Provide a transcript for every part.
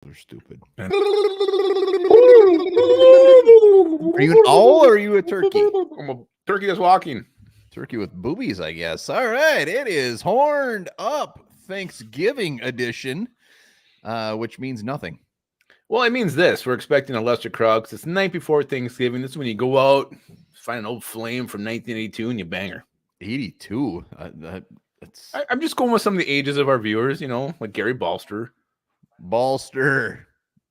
They're stupid. Are you an owl or are you a turkey? I'm a turkey that's walking. Turkey with boobies, I guess. All right. It is Horned Up Thanksgiving edition, which means nothing. Well, it means this. We're expecting a lesser crowd because it's the night before Thanksgiving. This is when you go out, find an old flame from 1982, and you bang her. 82? I'm just going with some of the ages of our viewers, like Gary Balster.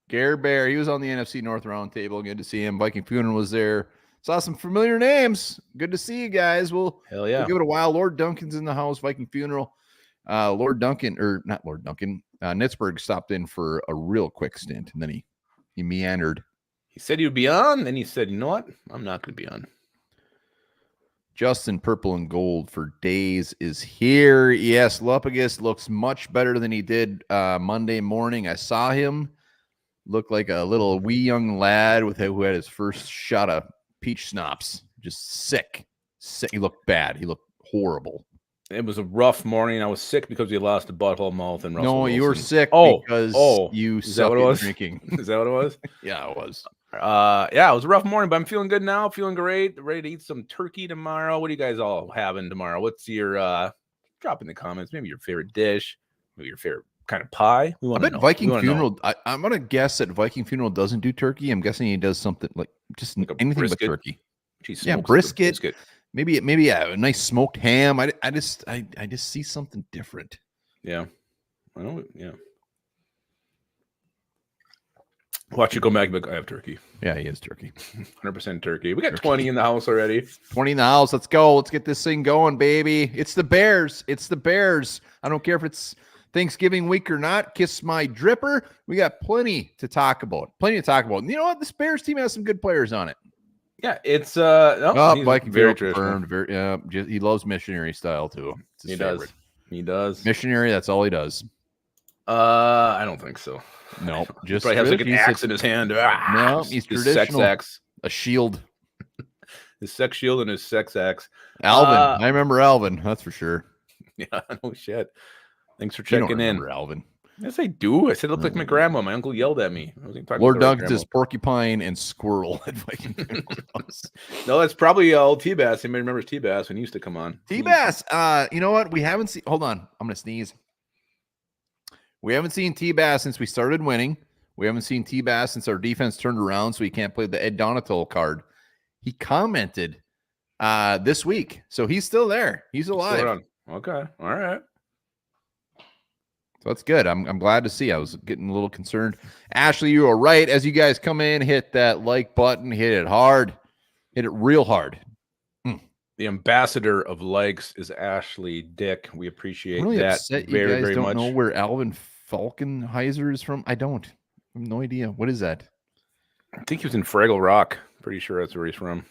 Gare Bear. He was on the NFC North Roundtable. Good to see him. Viking Funeral was there. Saw some familiar names. Good to see you guys. Hell yeah. We'll give it a while. Lord Duncan's in the house. Viking Funeral. Nitzberg stopped in for a real quick stint, and then he meandered. He said he would be on, then he said, you know what? I'm not going to be on. Justin Purple and Gold for days is here. Yes, Lupagus looks much better than he did Monday morning. I saw him look like a little wee young lad who had his first shot of peach schnapps. Just sick. He looked bad. He looked horrible. It was a rough morning. I was sick because you lost a butthole mouth and Russell Wilson. You were sick because you suck at drinking. Is that what it was? Yeah, it was. It was a rough morning, but I'm feeling good now. Feeling great. Ready to eat some turkey tomorrow. What are you guys all having tomorrow? What's your drop in the comments? Maybe your favorite dish, maybe your favorite kind of pie. I bet Viking Funeral. I'm gonna guess that Viking Funeral doesn't do turkey. I'm guessing he does something like anything brisket. but turkey. Yeah, brisket. Maybe a nice smoked ham. I just see something different. Yeah, I know. Yeah. Watch you go back. I have turkey. Yeah, he is turkey. 100% turkey. We got 20 in the house already. 20 in the house. Let's go. Let's get this thing going, baby. It's the Bears. I don't care if it's Thanksgiving week or not. Kiss my dripper. We got plenty to talk about. And you know what? This Bears team has some good players on it. Yeah, it's Viking very confirmed. He loves missionary style too. He favorite. Does. Missionary. That's all he does. I don't think so. No, just probably has like an axe in his hand. No, he's traditional. Sex axe, a shield, his sex shield, and his sex axe. Alvin, I remember Alvin. That's for sure. Yeah, no shit. Thanks for checking in, Alvin. Yes, I do. I said it looked like my grandma. My uncle yelled at me. Lord Duncan is porcupine and squirrel at Viking House. No, that's probably old T-Bass. Anybody remembers T-Bass when he used to come on? T-Bass. You know what? We haven't seen. Hold on. I'm gonna sneeze. We haven't seen T-Bass since we started winning. We haven't seen T-Bass since our defense turned around, so he can't play the Ed Donatel card. He commented this week, so he's still there. He's alive. Okay, all right. So that's good. I'm glad to see. I was getting a little concerned. Ashley, you are right. As you guys come in, hit that like button. Hit it hard. Hit it real hard. The ambassador of likes is Ashley Dick. We appreciate really that upset very, you guys very don't much. Know where Alvin Falkenheiser is from? I don't. I have no idea. What is that? I think he was in Fraggle Rock. Pretty sure that's where he's from.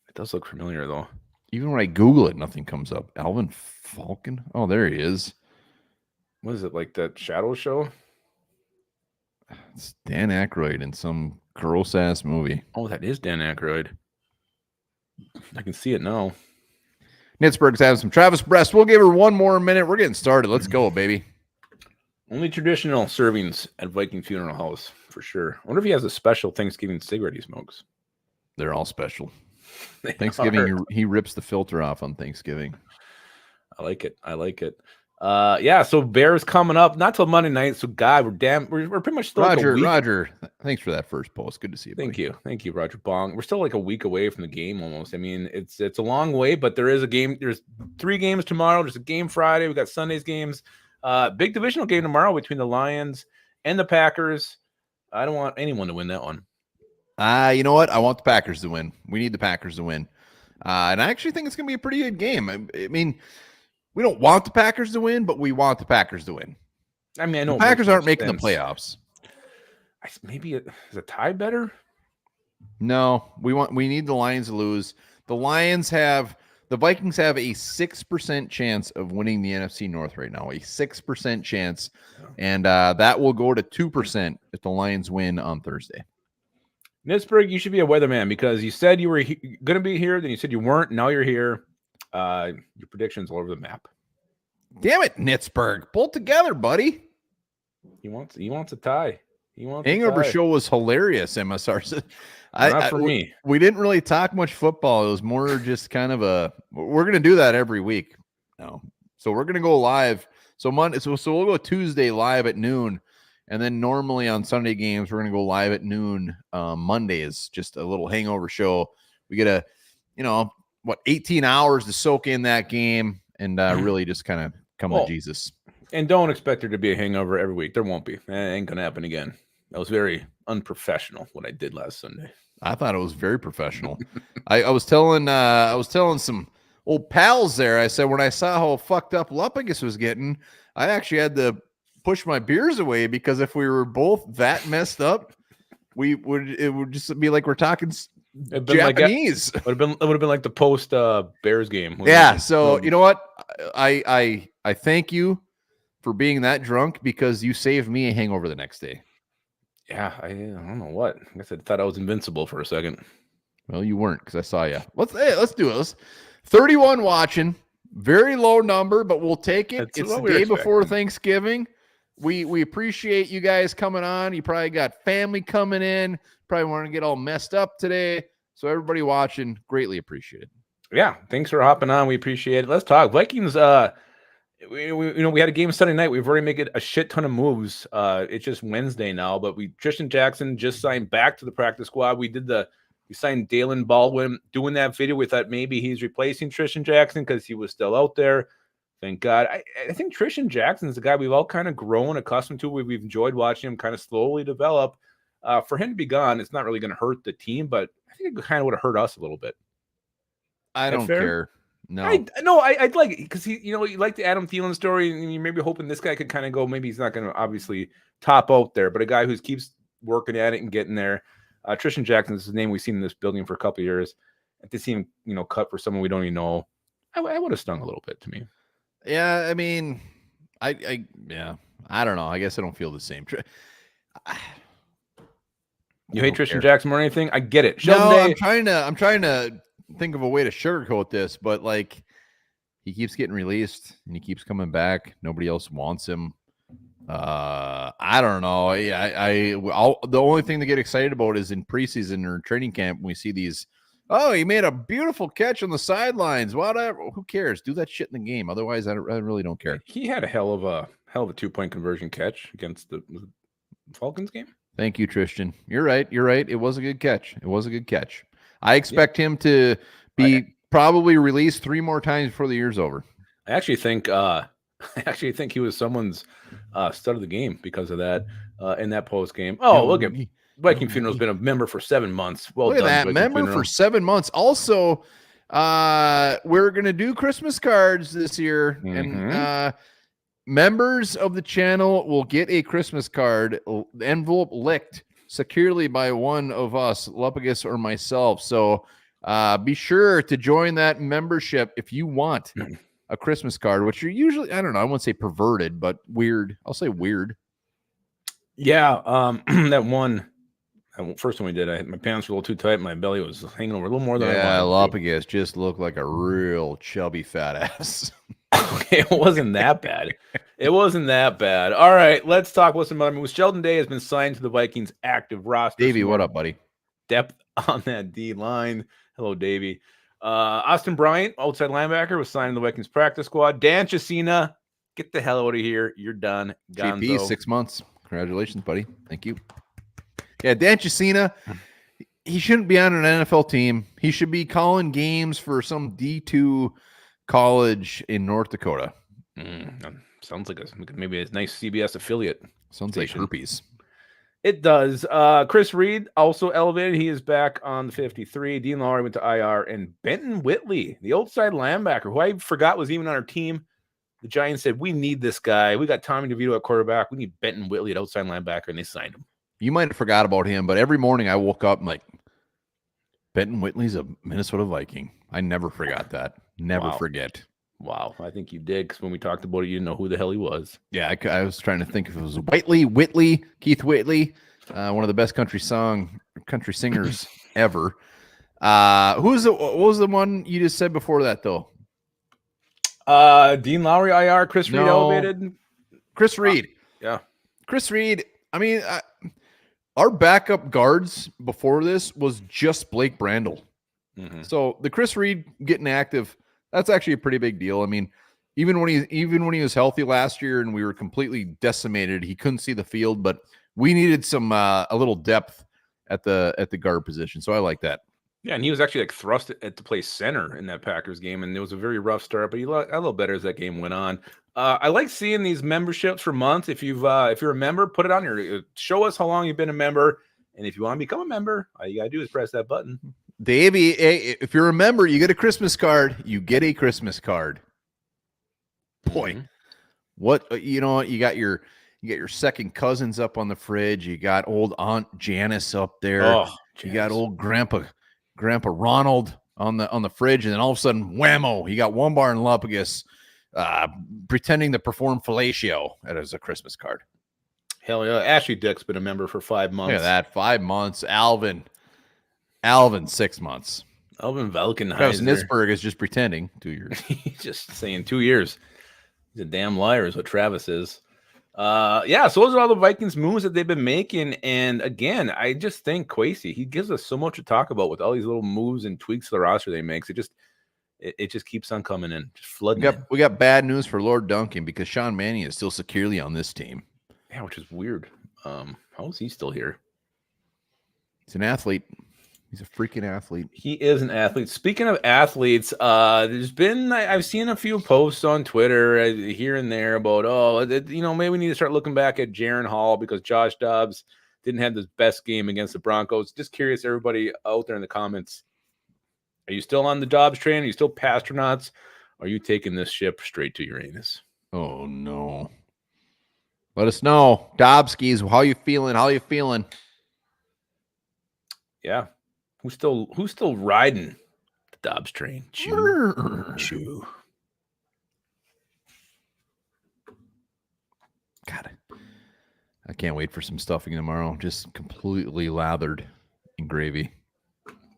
It does look familiar, though. Even when I Google it, nothing comes up. Alvin Falcon? Oh, there he is. What is it, like that Shadow Show? It's Dan Aykroyd in some gross-ass movie. Oh, that is Dan Aykroyd. I can see it now. Nitzberg's having some Travis Brest. We'll give her one more minute. We're getting started. Let's go, baby. Only traditional servings at Viking Funeral House, for sure. I wonder if he has a special Thanksgiving cigarette he smokes. They're all special. Thanksgiving, he rips the filter off on Thanksgiving. I like it. So Bears coming up, not till Monday night. So God, we're pretty much still Roger, thanks for that first post. Good to see you. Thank you, Roger Bong. We're still like a week away from the game almost. I mean, it's a long way, but there is a game. There's 3 games tomorrow. There's a game Friday. We got Sunday's games. Big divisional game tomorrow between the Lions and the Packers. I don't want anyone to win that one. You know what? I want the Packers to win. We need the Packers to win. And I actually think it's going to be a pretty good game. I mean, we don't want the Packers to win, but we want the Packers to win. I mean, I know the Packers aren't making the playoffs. Maybe is a tie better? No, we need the Lions to lose. The Vikings have a 6% chance of winning the NFC North right now. A 6% chance. And that will go to 2% if the Lions win on Thursday. Nitzberg, you should be a weatherman because you said you were going to be here, then you said you weren't. Now you're here. Your predictions all over the map. Damn it, Nitzberg. Pull it together, buddy. He wants a tie. He wants a Hangover tie. show was hilarious, MSR said. Not for me. We didn't really talk much football. It was more just kind of we're going to do that every week now. So we're going to go live. So Monday, so we'll go Tuesday live at noon. And then normally on Sunday games, we're going to go live at noon. Monday is just a little hangover show. We get 18 hours to soak in that game and really just kind of come to Jesus. And don't expect there to be a hangover every week. There won't be. That ain't going to happen again. That was very unprofessional what I did last Sunday. I thought it was very professional. I was telling some old pals there. I said when I saw how fucked up Lupagus was getting, I actually had to push my beers away because if we were both that messed up, it would just be like we're talking Japanese. It would have been like the post Bears game. Yeah. So you know what? I thank you for being that drunk because you saved me a hangover the next day. Yeah, I don't know what. I guess I thought I was invincible for a second. Well, you weren't because I saw you. Let's do it. 31 watching, very low number, but we'll take it. It's the day before Thanksgiving. We appreciate you guys coming on. You probably got family coming in. Probably want to get all messed up today. So everybody watching, greatly appreciated. Yeah, thanks for hopping on. We appreciate it. Let's talk Vikings. We had a game Sunday night. We've already made a shit ton of moves. It's just Wednesday now, but Tristan Jackson just signed back to the practice squad. We signed Dalen Baldwin. Doing that video, we thought maybe he's replacing Tristan Jackson because he was still out there. Thank God. I think Tristan Jackson is the guy we've all kind of grown accustomed to. We've enjoyed watching him kind of slowly develop. For him to be gone, it's not really going to hurt the team, but I think it kind of would have hurt us a little bit. I don't care. No, I'd like it because you like the Adam Thielen story, and you're maybe hoping this guy could kind of go. Maybe he's not going to obviously top out there, but a guy who keeps working at it and getting there. Tristan Jackson is his name. We've seen in this building for a couple of years. And to see him, cut for someone we don't even know, I would have stung a little bit to me. Yeah, I mean, I don't know. I guess I don't feel the same. You hate Tristan Jackson more than anything? I get it. I'm trying to think of a way to sugarcoat this, but like he keeps getting released and he keeps coming back. Nobody else wants him. I don't know. The only thing to get excited about is in preseason or training camp when we see these. Oh, he made a beautiful catch on the sidelines. Whatever. Who cares? Do that shit in the game. Otherwise, I really don't care. He had a hell of a 2-point conversion catch against the Falcons game. Thank you, Tristan. You're right. It was a good catch. I expect him to be probably released 3 more times before the year's over. I actually think he was someone's stud of the game because of that in that post game. Oh, look at Viking Funeral's been a member for 7 months. Well look done, at that Viking member Funeral. for 7 months. Also, we're gonna do Christmas cards this year, and members of the channel will get a Christmas card, envelope licked securely by one of us, Lupagus or myself. So be sure to join that membership if you want a Christmas card, which are usually, I don't know, I won't say perverted, but weird. I'll say weird. Yeah, that first one we did, my pants were a little too tight. My belly was hanging over a little more than I wanted. Lupagus just looked like a real chubby fat ass. Okay, it wasn't that bad. All right, let's talk with some other. Sheldon Day has been signed to the Vikings active roster. Davey, what up, buddy? Depth on that D line. Hello, Davey. Austin Bryant, outside linebacker, was signed to the Vikings practice squad. Dan Chesina, get the hell out of here. You're done. JP, 6 months. Congratulations, buddy. Thank you. Yeah, Dan Chesina, he shouldn't be on an NFL team. He should be calling games for some D2 college in North Dakota. Sounds like maybe a nice CBS affiliate. Sounds like herpes. It does. Chris Reed also elevated. He is back on the 53. Dean Lowry went to IR, and Benton Whitley, the outside linebacker, who I forgot was even on our team. The Giants said, we need this guy. We got Tommy DeVito at quarterback. We need Benton Whitley at outside linebacker, and they signed him. You might have forgot about him, but every morning I woke up and like, Benton Whitley's a Minnesota Viking. I never forgot that. Never forget. Wow, I think you did, because when we talked about it, you didn't know who the hell he was. Yeah, I was trying to think if it was Keith Whitley, one of the best country singers ever. What was the one you just said before that, though? Dean Lowry, IR, Chris Reed elevated. Chris Reed. Chris Reed, I mean, our backup guards before this was just Blake Brandel. Mm-hmm. So the Chris Reed getting active, that's actually a pretty big deal. I mean, even when he was healthy last year and we were completely decimated, he couldn't see the field, but we needed some a little depth at the guard position. So I like that. Yeah, and he was actually like thrust to play center in that Packers game, and it was a very rough start, but he got a little better as that game went on. I like seeing these memberships for months. If you're a member, put it on your show us how long you've been a member, and if you want to become a member, all you gotta do is press that button. Davey, if you're a member, you get a Christmas card. You get a Christmas card. Boy, what you got your second cousins up on the fridge. You got old Aunt Janice up there. Oh, you got old Grandpa Ronald on the fridge, and then all of a sudden, whammo! You got One Bar and Lupagus pretending to perform fellatio as a Christmas card. Hell yeah! Ashley Dick's been a member for 5 months. Look at that, 5 months. Alvin, 6 months. Alvin Velkenheiser. Travis Nitzberg is just pretending 2 years. He's just saying 2 years. He's a damn liar is what Travis is. Yeah, so those are all the Vikings moves that they've been making. And again, I just think Kwesi, he gives us so much to talk about with all these little moves and tweaks to the roster they make. It just keeps on coming in, just flooding. We got bad news for Lord Duncan because Sean Mannion is still securely on this team. Yeah, which is weird. How is he still here? He's an athlete. He's a freaking athlete. He is an athlete. Speaking of athletes, I've seen a few posts on Twitter here and there about, maybe we need to start looking back at Jaren Hall because Josh Dobbs didn't have his best game against the Broncos. Just curious, everybody out there in the comments, are you still on the Dobbs train? Are you still Pasternauts? Are you taking this ship straight to Uranus? Oh, no. Let us know. Dobbskis, how you feeling? How you feeling? Yeah. Who's still riding the Dobbs train? Chew. God, I can't wait for some stuffing tomorrow. Just completely lathered in gravy.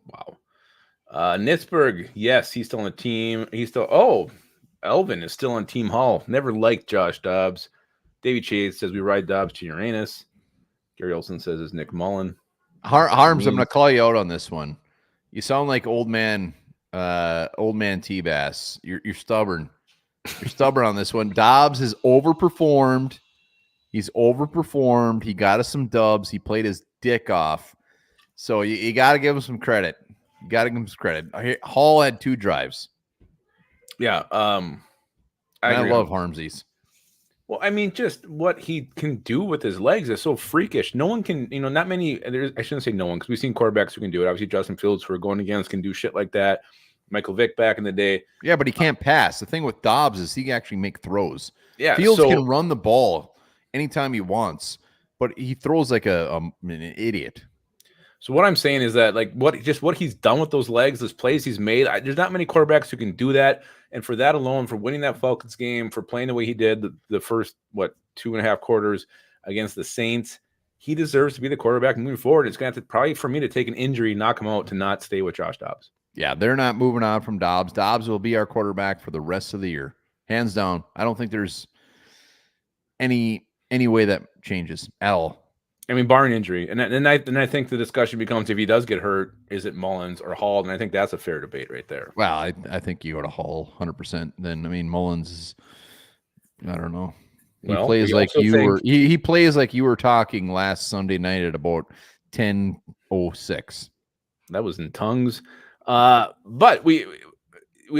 Wow. Nitzberg, yes, he's still on the team. Elvin is still on Team Hall. Never liked Josh Dobbs. Davey Chase says we ride Dobbs to Uranus. Gary Olson says it's Nick Mullen. Harms, I'm going to call you out on this one. You sound like old man T-Bass. You're stubborn. You're stubborn on this one. Dobbs has overperformed. He's overperformed. He got us some dubs. He played his dick off. So you got to give him some credit. You got to give him some credit. Hall had 2 drives. Yeah. I love Harmsies. Well, I mean, just what he can do with his legs is so freakish. No one can, not many. I shouldn't say no one because we've seen quarterbacks who can do it. Obviously, Justin Fields, who we're going against, can do shit like that. Michael Vick back in the day. Yeah, but he can't pass. The thing with Dobbs is he can actually make throws. Yeah, Fields can run the ball anytime he wants, but he throws like an idiot. So what I'm saying is that what he's done with those legs, those plays he's made, there's not many quarterbacks who can do that. And for that alone, for winning that Falcons game, for playing the way he did the first 2.5 quarters against the Saints, he deserves to be the quarterback moving forward. It's going to have to probably for me to take an injury, knock him out to not stay with Josh Dobbs. Yeah, they're not moving on from Dobbs. Dobbs will be our quarterback for the rest of the year, hands down. I don't think there's any way that changes at all. I mean, barring injury, and I think the discussion becomes if he does get hurt, is it Mullins or Hall? And I think that's a fair debate right there. Well, I think you go to Hall 100%. Then Mullins is, I don't know. He plays like you were. He plays like you were talking last Sunday night at about 10:06. That was in tongues. But we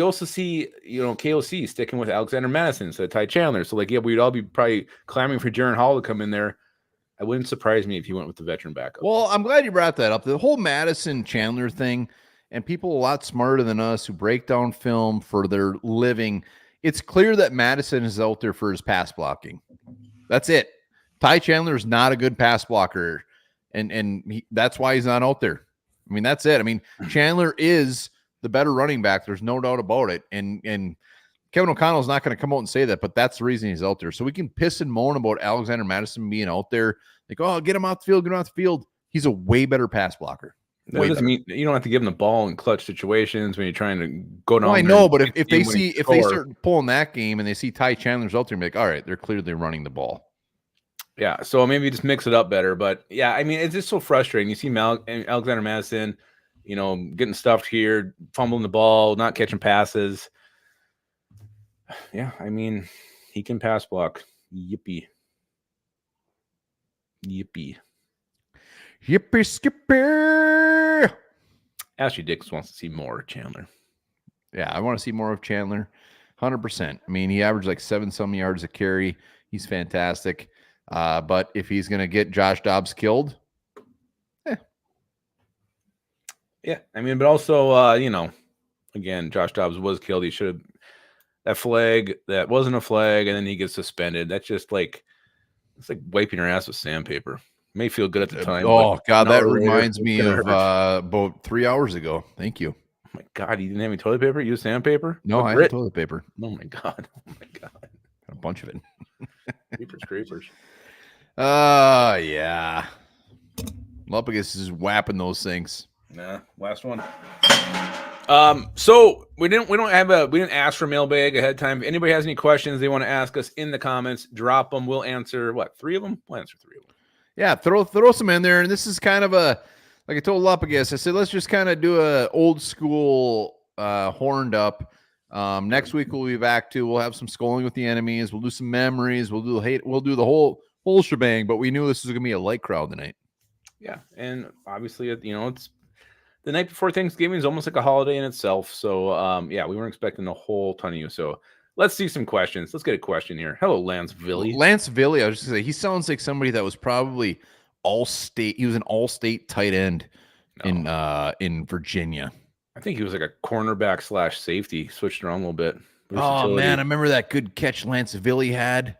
also see KOC sticking with Alexander Madison instead of Ty Chandler. So we'd all be probably clamoring for Jaren Hall to come in there. It wouldn't surprise me if he went with the veteran backup. Well, I'm glad you brought that up. The whole Madison Chandler thing, and people a lot smarter than us who break down film for their living, it's clear that Madison is out there for his pass blocking. That's it. Ty Chandler is not a good pass blocker, and that's why he's not out there. I mean, that's it. I mean, Chandler is the better running back. There's no doubt about it. And Kevin O'Connell's not going to come out and say that, but that's the reason he's out there. So we can piss and moan about Alexander Madison being out there. Like, oh, get him off the field, get him off the field. He's a way better pass blocker. That doesn't mean you don't have to give him the ball in clutch situations when you're trying to go down. Well, I know, but if they start pulling that game and they see Ty Chandler's out there, and be like, all right, they're clearly running the ball. Yeah, so maybe just mix it up better. But yeah, I mean, it's just so frustrating. You see Alexander Madison, getting stuffed here, fumbling the ball, not catching passes. Yeah, I mean, he can pass block. Yippee. Yippee. Yippee skippy. Ashley Dix wants to see more Chandler. Yeah, I want to see more of Chandler. 100%. I mean, he averaged like 7-some yards a carry. He's fantastic. But if he's going to get Josh Dobbs killed, Yeah, I mean, but also, again, Josh Dobbs was killed. He should have that flag that wasn't a flag, and then he gets suspended. That's just like it's like wiping your ass with sandpaper. May feel good at the time. oh, But God, an hour that later, reminds it's me gonna of hurt. about 3 hours ago. Thank you. Oh my God, you didn't have any toilet paper? You used sandpaper? No, What I had grit? toilet paper. Oh my God. Oh my God. A bunch of it. Creepers. Yeah. Lupagus is whapping those things. Nah, last one. So we didn't ask for mailbag ahead of time. If anybody has any questions they want to ask us in the comments, drop them. We'll answer 3 of them? We'll answer 3 of them. Yeah, throw some in there. And this is kind of like I told Lupagus, I said, let's just kind of do a old school horned up. Next week we'll be back to, we'll have some sculling with the enemies. We'll do some memories. We'll do the whole shebang, but we knew this was going to be a light crowd tonight. Yeah. And obviously, it's the night before Thanksgiving is almost like a holiday in itself. So, yeah, we weren't expecting a whole ton of you. So let's see some questions. Let's get a question here. Hello, Lance Villy. Lance Villy, I was just going to say, he sounds like somebody that was probably all-state. He was an all-state tight end in Virginia. I think he was like a cornerback / safety. Switched around a little bit. Oh, man, I remember that good catch Lance Villy had.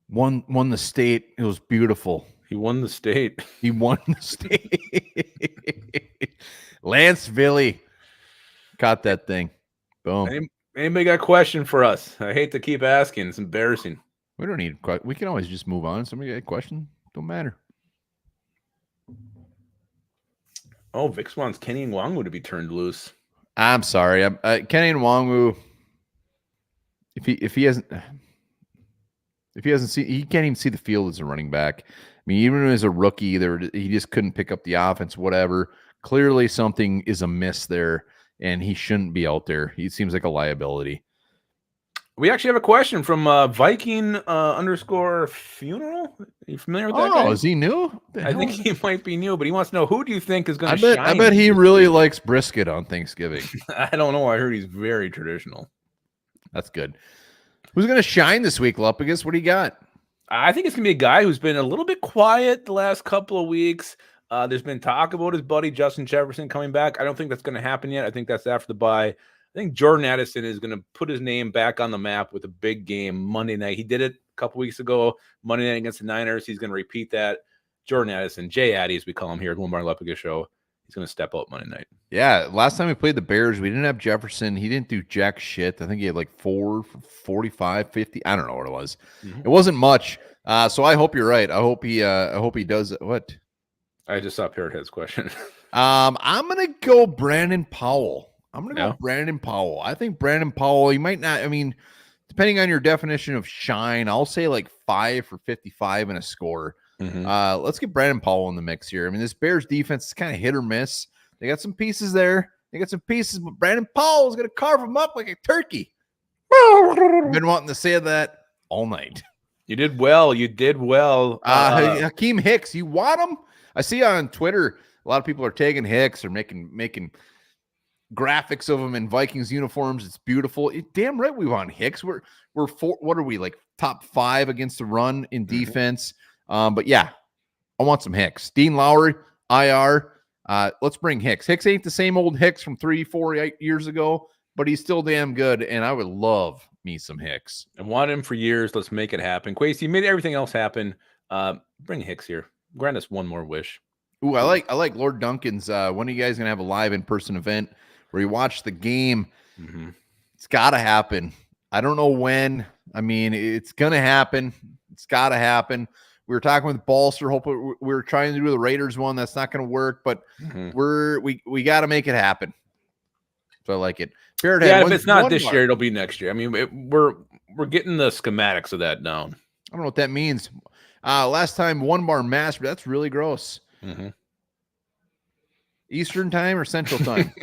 Won the state. It was beautiful. He won the state. He won the state. Lance Villy caught that thing. Boom. Anybody got a question for us? I hate to keep asking. It's embarrassing. We don't need. We can always just move on. Somebody got a question? Don't matter. Oh, Vix wants Kenny Nwangwu to be turned loose. I'm sorry. Kenny Nwangwu. If he hasn't seen, he can't even see the field as a running back. I mean, even as a rookie, he just couldn't pick up the offense. Whatever. Clearly, something is amiss there, and he shouldn't be out there. He seems like a liability. We actually have a question from Viking _ funeral. Are you familiar with that guy? Oh, is he new? I think he might be new, but he wants to know, who do you think is going to shine? I bet he really likes brisket on Thanksgiving. I don't know. I heard he's very traditional. That's good. Who's going to shine this week, Lupagus? What do you got? I think it's going to be a guy who's been a little bit quiet the last couple of weeks. There's been talk about his buddy Justin Jefferson coming back. I don't think that's going to happen yet. I think that's after the bye. I think Jordan Addison is going to put his name back on the map with a big game Monday night. He did it a couple weeks ago, Monday night against the Niners. He's going to repeat that. Jordan Addison, Jay Addy, as we call him here at Wilmar Lupagus Show. He's going to step out Monday night. Yeah, last time we played the Bears, we didn't have Jefferson. He didn't do jack shit. I think he had like 4 for 45, 50. I don't know what it was. Mm-hmm. It wasn't much. So I hope you're right. I hope he does what? I just saw Parrothead's question. I'm going to go Brandon Powell. Brandon Powell. I think Brandon Powell, he might not, I mean, depending on your definition of shine, I'll say like 5 for 55 and a score. Mm-hmm. Let's get Brandon Powell in the mix here. I mean, this Bears defense is kind of hit or miss. They got some pieces there. But Brandon Powell is going to carve them up like a turkey. I've been wanting to say that all night. You did well. Hakeem Hicks, you want him? I see on Twitter, a lot of people are tagging Hicks or making graphics of him in Vikings uniforms. It's beautiful. Damn right we want Hicks. We're what are we, like top 5 against the run in defense? But yeah, I want some Hicks. Dean Lowry, IR. Let's bring Hicks. Hicks ain't the same old Hicks from 3-4 years ago, but he's still damn good, and I would love me some Hicks. I want him for years. Let's make it happen. Quasey, you made everything else happen. Bring Hicks here. Grant us one more wish. Ooh, I like Lord Duncan's. When are you guys gonna have a live in-person event where you watch the game? Mm-hmm. It's got to happen. I don't know when. I mean, it's gonna happen. It's got to happen. We were talking with Balser. Hopefully, we were trying to do the Raiders one. That's not going to work, but we got to make it happen. So I like it. Yeah, if it's not this year, it'll be next year. I mean, we're getting the schematics of that down. I don't know what that means. Last time 1 bar master. That's really gross. Mm-hmm. Eastern time or Central time?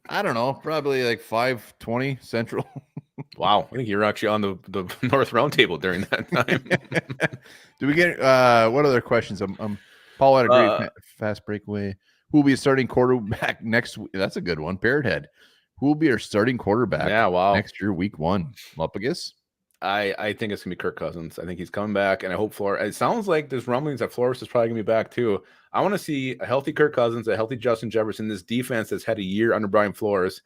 I don't know. Probably like 5:20 Central. Wow, I think you're actually on the North Roundtable during that time. Do we get what other questions? Paul had a great fast breakaway. Who will be a starting quarterback next week? That's a good one. Parrothead. Who will be our starting quarterback next year, week 1? Lupagus? I think it's gonna be Kirk Cousins. I think he's coming back, and I hope Flores. It sounds like there's rumblings that Flores is probably gonna be back too. I want to see a healthy Kirk Cousins, a healthy Justin Jefferson. This defense that's had a year under Brian Flores.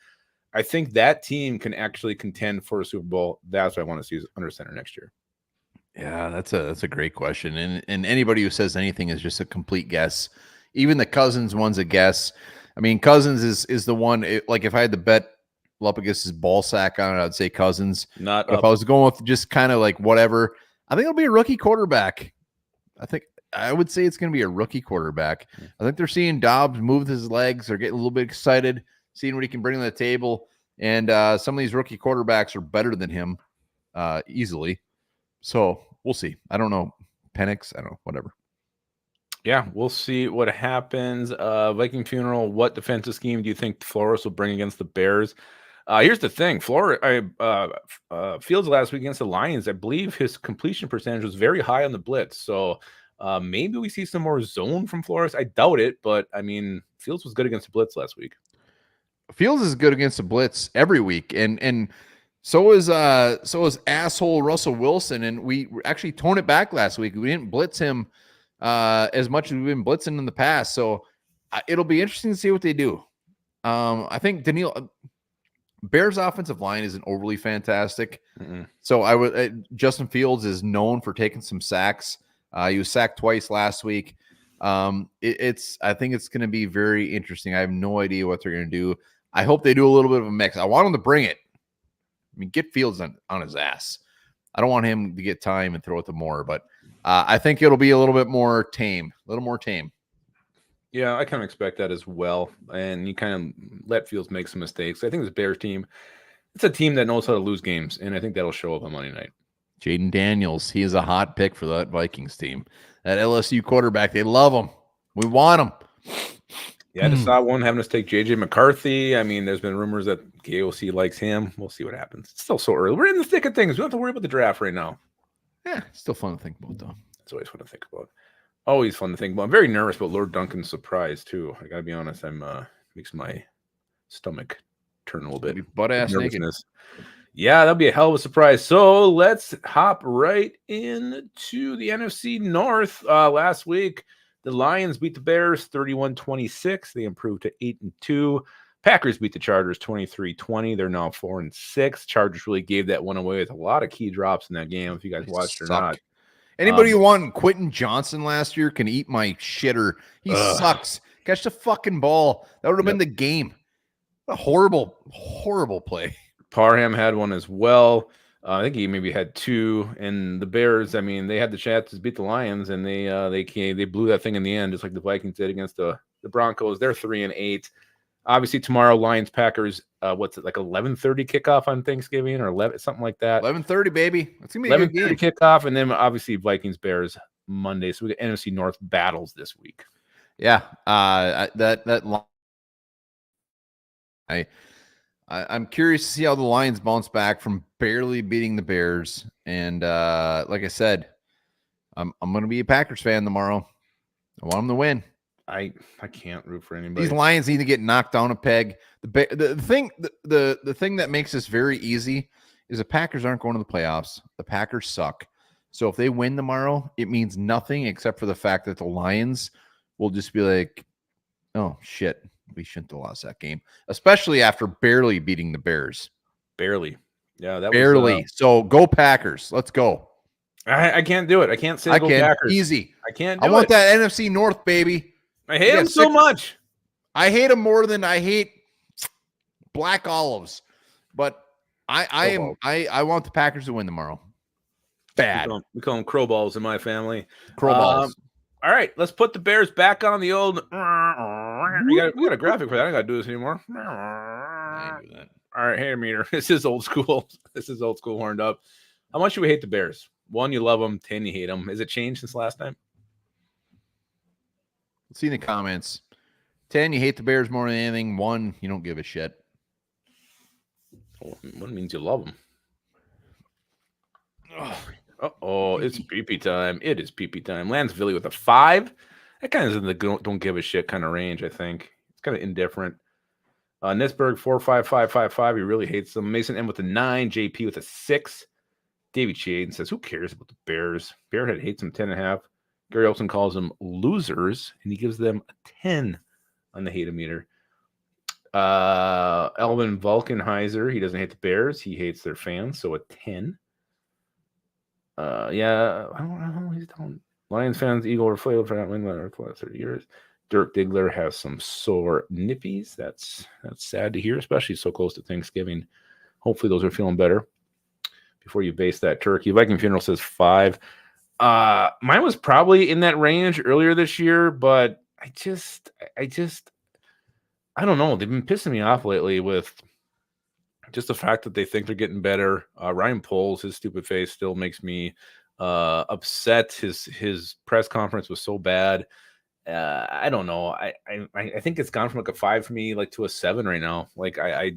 I think that team can actually contend for a Super Bowl. That's what I want to see under center next year. Yeah, that's a great question. And anybody who says anything is just a complete guess. Even the Cousins one's a guess. I mean, Cousins is the one. Like if I had to bet Lupagus's ball sack on it, I'd say Cousins. If I was going with just kind of like whatever, I think it'll be a rookie quarterback. I would say it's going to be a rookie quarterback. I think they're seeing Dobbs move his legs. They're getting a little bit excited, seeing what he can bring to the table. And some of these rookie quarterbacks are better than him easily. So we'll see. I don't know. Penix, I don't know, whatever. Yeah, we'll see what happens. Viking funeral. What defensive scheme do you think Flores will bring against the Bears? Here's the thing. Fields last week against the Lions, I believe his completion percentage was very high on the blitz. So maybe we see some more zone from Flores. I doubt it, but I mean, Fields was good against the blitz last week. Fields is good against the blitz every week, and so is asshole Russell Wilson. And we actually toned it back last week. We didn't blitz him as much as we've been blitzing in the past. So it'll be interesting to see what they do. I think Bears offensive line isn't overly fantastic. Mm-mm. So Justin Fields is known for taking some sacks. He was sacked twice last week. I think it's going to be very interesting. I have no idea what they're going to do. I hope they do a little bit of a mix. I want them to bring it. I mean, get Fields on his ass. I don't want him to get time and throw it to Moore, but I think it'll be a little bit more tame. Yeah, I kind of expect that as well. And you kind of let Fields make some mistakes. I think this Bears team, it's a team that knows how to lose games, and I think that'll show up on Monday night. Jaden Daniels, he is a hot pick for that Vikings team. That LSU quarterback, they love him. We want him. Yeah, I just saw one having us take J.J. McCarthy. I mean, there's been rumors that KOC likes him. We'll see what happens. It's still so early. We're in the thick of things. We don't have to worry about the draft right now. Yeah, still fun to think about, though. It's always fun to think about. Always fun to think about. I'm very nervous about Lord Duncan's surprise, too. I got to be honest. Makes my stomach turn a little bit. Butt-ass naked. Yeah, that'll be a hell of a surprise. So let's hop right into the NFC North. Last week, the Lions beat the Bears 31-26. They improved to 8-2. Packers beat the Chargers 23-20. They're now 4-6. Chargers really gave that one away with a lot of key drops in that game, if you guys watched or not. Anybody who won Quentin Johnson last year can eat my shitter. He sucks. Catch the fucking ball. That would have been the game. A horrible, horrible play. Parham had one as well. I think he maybe had two. And the Bears, I mean, they had the chance to beat the Lions, and they blew that thing in the end, just like the Vikings did against the Broncos. They're 3-8. Obviously, tomorrow, Lions Packers. What's it, like 11:30 kickoff on Thanksgiving or 11 something like that? 11:30, baby. It's gonna be a good game. 11:30 kickoff, and then obviously Vikings Bears Monday. So we got NFC North battles this week. Yeah, I'm curious to see how the Lions bounce back from barely beating the Bears. And like I said, I'm going to be a Packers fan tomorrow. I want them to win. I can't root for anybody. These Lions need to get knocked down a peg. The thing that makes this very easy is the Packers aren't going to the playoffs. The Packers suck. So if they win tomorrow, it means nothing except for the fact that the Lions will just be like, oh, shit. We shouldn't have lost that game, especially after barely beating the Bears. Barely. Yeah, that barely. So go Packers. Let's go. I can't do it. I can't say go Packers. Easy. I can't do it. I want that NFC North, baby. I hate them so much. I hate them more than I hate black olives. But I want the Packers to win tomorrow. Bad. We call them crow balls in my family. Crow balls. All right, let's put the Bears back on the old. We got a graphic for that. I got to do this anymore. I do that. All right, hey meter. This is old school. This is old school horned up. How much do we hate the Bears? 1, you love them. 10, you hate them. Has it changed since last time? Let's see in the comments. 10, you hate the Bears more than anything. 1, you don't give a shit. What means you love them? Oh, it's pee-pee time. It is pee-pee time. Lansville with a 5. That kind of is in the don't give a shit kind of range, I think. It's kind of indifferent. Nitzberg, 4-5-5-5-5. He really hates them. Mason M with a 9. JP with a 6. Davey Chaden says, who cares about the Bears? Bearhead hates them 10.5. Gary Olson calls them losers, and he gives them a 10 on the hate-o-meter. Elvin Vulcanheiser, he doesn't hate the Bears. He hates their fans, so a 10. Yeah, I don't know. He's down. Lions fans, Eagle or Flail for not winning the last 30 years. Dirk Diggler has some sore nippies. That's sad to hear, especially so close to Thanksgiving. Hopefully those are feeling better before you base that turkey. Viking Funeral says 5. Mine was probably in that range earlier this year, but I don't know. They've been pissing me off lately with just the fact that they think they're getting better. Ryan Poles, his stupid face still makes me upset. His press conference was so bad. I don't know. I think it's gone from like a 5 for me, like to a 7 right now. Like I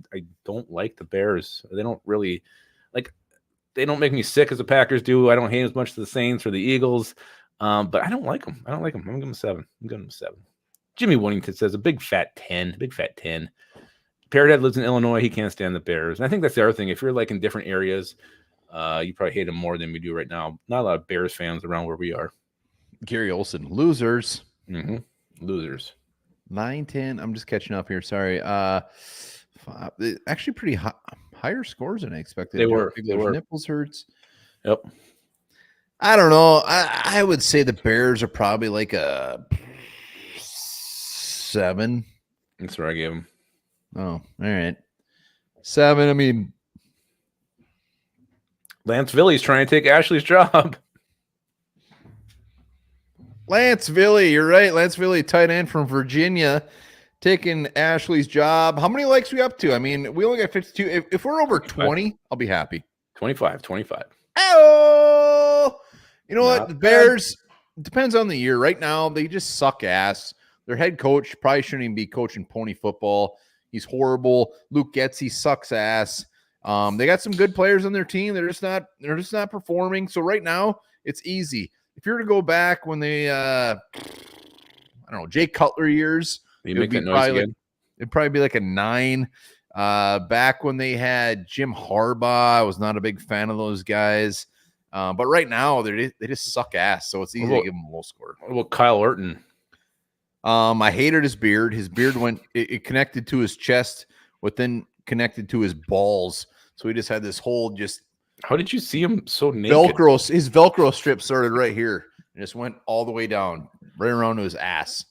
don't like the Bears. They don't really they don't make me sick as the Packers do. I don't hate as much as the Saints or the Eagles. But I don't like them. I'm gonna give them a 7. I'm giving them a 7. Jimmy Winnington says a big fat 10. Big fat 10. Parrothead lives in Illinois. He can't stand the Bears. And I think that's the other thing. If you're like in different areas, you probably hate them more than we do right now. Not a lot of Bears fans around where we are. Gary Olson, losers. Mm-hmm. Losers. 9, 10. I'm just catching up here. Sorry. Actually pretty higher scores than I expected. They were. Nipples hurts. Yep. I don't know. I would say the Bears are probably like a 7. That's where I gave them. Oh, all right. 7. I mean, Lance Villy's trying to take Ashley's job. Lance Villy, you're right. Lance Villy, tight end from Virginia, taking Ashley's job. How many likes we up to? I mean, we only got 52. If we're over 20, I'll be happy. 25. Oh, you know what? The Not Bears, depends on the year. Right now, they just suck ass. Their head coach probably shouldn't even be coaching pony football. He's horrible. Luke Getsy sucks ass. They got some good players on their team. They're just not performing. So right now, it's easy. If you were to go back when they, I don't know, Jay Cutler years, it'd probably be like a 9. Back when they had Jim Harbaugh, I was not a big fan of those guys. But right now, they just suck ass. So it's easy to give them a low score. What about Kyle Orton? I hated his beard. His beard it connected to his chest, but then connected to his balls. So he just had this whole just. How did you see him so naked? His Velcro strip started right here and just went all the way down, right around to his ass.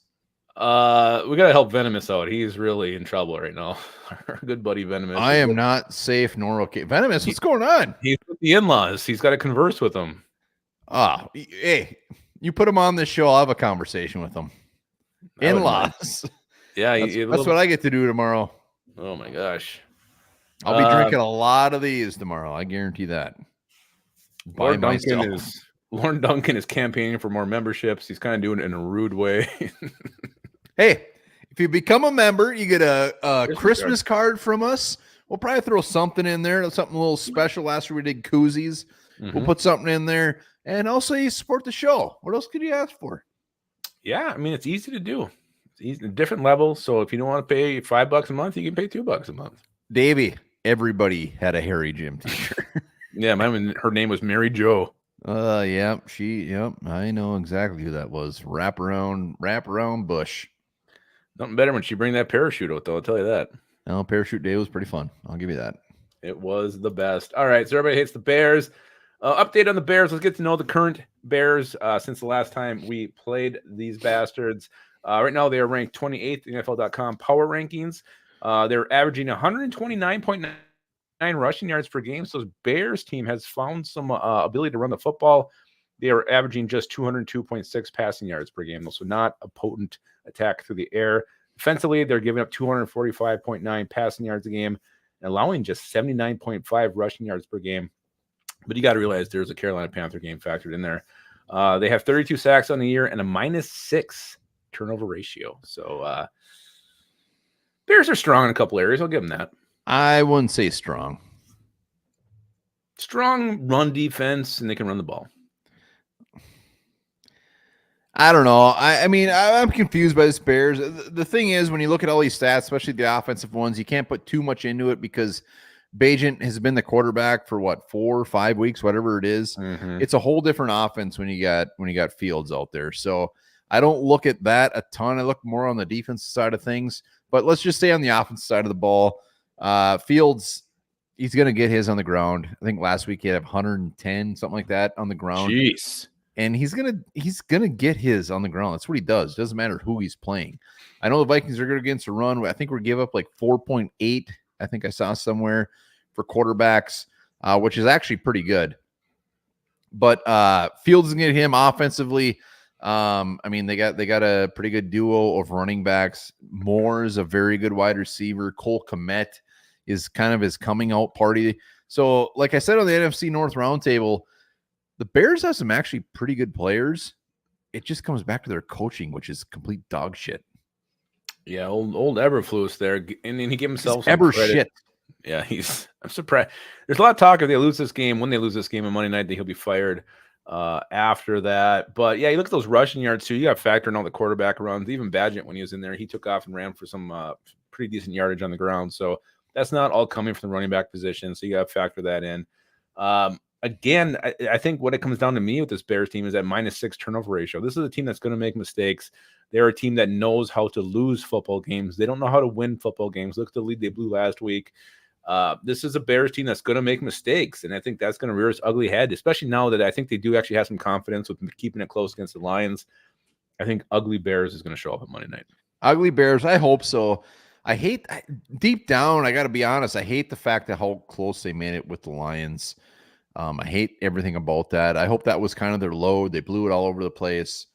We gotta help Venomous out. He's really in trouble right now. Our good buddy Venomous. I am not safe nor okay. Venomous, what's going on? He's with the in-laws. He's got to converse with them. Hey, you put him on this show, I'll have a conversation with him. In-laws. Yeah, that's what I get to do tomorrow. Oh my gosh. I'll be drinking a lot of these tomorrow. I guarantee that. Lauren Duncan is campaigning for more memberships. He's kind of doing it in a rude way. Hey, if you become a member, you get a Christmas card from us. We'll probably throw something in there, something a little special. Last year we did koozies. Mm-hmm. We'll put something in there. And also you support the show. What else could you ask for? Yeah, I mean, it's easy to do. It's easy, different levels. So if you don't want to pay $5 a month, you can pay $2 a month. Davey, everybody had a Harry Jim t-shirt. Yeah, her name was Mary Jo. Yep, I know exactly who that was. Wrap around Bush. Nothing better when she bring that parachute out, though. I'll tell you that. No, parachute day was pretty fun. I'll give you that. It was the best. All right, so everybody hates the Bears. Update on the Bears. Let's get to know the current Bears since the last time we played these bastards. Right now, they are ranked 28th in NFL.com power rankings. They're averaging 129.9 rushing yards per game. So the Bears team has found some ability to run the football. They are averaging just 202.6 passing yards per game. So not a potent attack through the air. Defensively, they're giving up 245.9 passing yards a game and allowing just 79.5 rushing yards per game. But you got to realize there's a Carolina Panther game factored in there. They have 32 sacks on the year and a -6 turnover ratio. So Bears are strong in a couple areas. I'll give them that. I wouldn't say strong. Strong run defense, and they can run the ball. I don't know. I mean, I'm confused by this Bears. The thing is, when you look at all these stats, especially the offensive ones, you can't put too much into it because Bajent has been the quarterback for what, 4 or 5 weeks, whatever it is. Mm-hmm. It's a whole different offense when you got Fields out there. So I don't look at that a ton. I look more on the defensive side of things. But let's just stay on the offensive side of the ball. Fields, he's going to get his on the ground. I think last week he had 110, something like that on the ground. Jeez. And he's gonna get his on the ground. That's what he does. Doesn't matter who he's playing. I know the Vikings are good against the run. I think we give up like 4.8. I think I saw somewhere for quarterbacks, which is actually pretty good. But Fields is gonna get him offensively. I mean, they got a pretty good duo of running backs. Moore is a very good wide receiver. Cole Kmet is kind of his coming out party. So, like I said on the NFC North Roundtable, the Bears have some actually pretty good players. It just comes back to their coaching, which is complete dog shit. Yeah, old Eberflus there, and then he gave himself some Eber credit. shit. Yeah, I'm surprised. There's a lot of talk if they lose this game, when they lose this game on Monday night, that he'll be fired after that. But yeah, you look at those rushing yards too. You got to factor in all the quarterback runs. Even Badgett, when he was in there, he took off and ran for some pretty decent yardage on the ground. So that's not all coming from the running back position. So you got to factor that in. Again, I think what it comes down to me with this Bears team is that -6 turnover ratio. This is a team that's going to make mistakes. They're a team that knows how to lose football games. They don't know how to win football games. Look at the lead they blew last week. This is a Bears team that's going to make mistakes, and I think that's going to rear its ugly head, especially now that I think they do actually have some confidence with keeping it close against the Lions. I think ugly Bears is going to show up on Monday night. Ugly Bears, I hope so. Deep down, I got to be honest, I hate the fact that how close they made it with the Lions. I hate everything about that. I hope that was kind of their load. They blew it all over the place.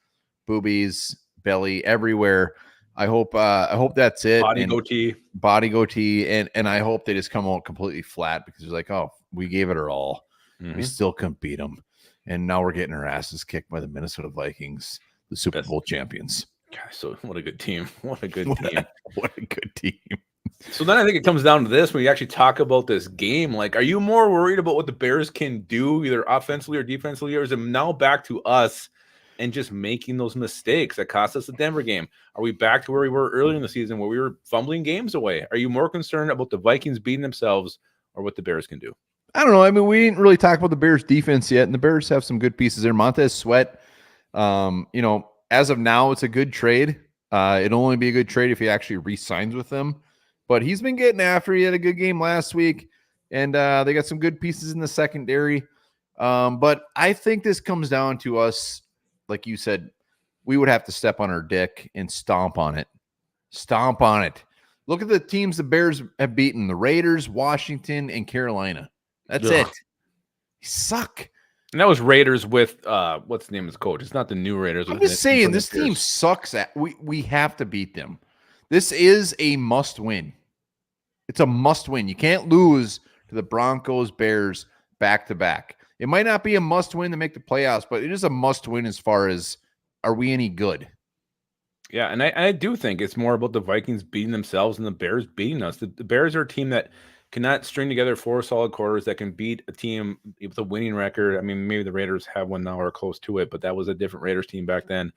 Boobies, belly, everywhere. I hope that's it. Body goatee. And I hope they just come out completely flat because it's like, oh, we gave it our all. Mm-hmm. We still couldn't beat them. And now we're getting our asses kicked by the Minnesota Vikings, the Super Bowl champions. God, so what a good team. What a good team. What a good team. So then I think it comes down to this when you actually talk about this game. Like, are you more worried about what the Bears can do, either offensively or defensively, or is it now back to us and just making those mistakes that cost us the Denver game? Are we back to where we were earlier in the season where we were fumbling games away? Are you more concerned about the Vikings beating themselves or what the Bears can do? I don't know. I mean, we didn't really talk about the Bears defense yet, and the Bears have some good pieces there. Montez Sweat, as of now, it's a good trade. It'll only be a good trade if he actually re-signs with them. But he's been getting after. He had a good game last week, and they got some good pieces in the secondary. But I think this comes down to us, like you said, we would have to step on our dick and stomp on it. Stomp on it. Look at the teams the Bears have beaten: the Raiders, Washington, and Carolina. That's it. They suck. And that was Raiders with what's the name of his coach? It's not the new Raiders. I'm just saying this team sucks. We have to beat them. This is a must win. It's a must win. You can't lose to the Broncos, Bears back to back. It might not be a must win to make the playoffs, but it is a must win as far as, are we any good? Yeah, and I do think it's more about the Vikings beating themselves and the Bears beating us. The Bears are a team that cannot string together 4 solid quarters, that can beat a team with a winning record. I mean, maybe the Raiders have one now or close to it, but that was a different Raiders team back then.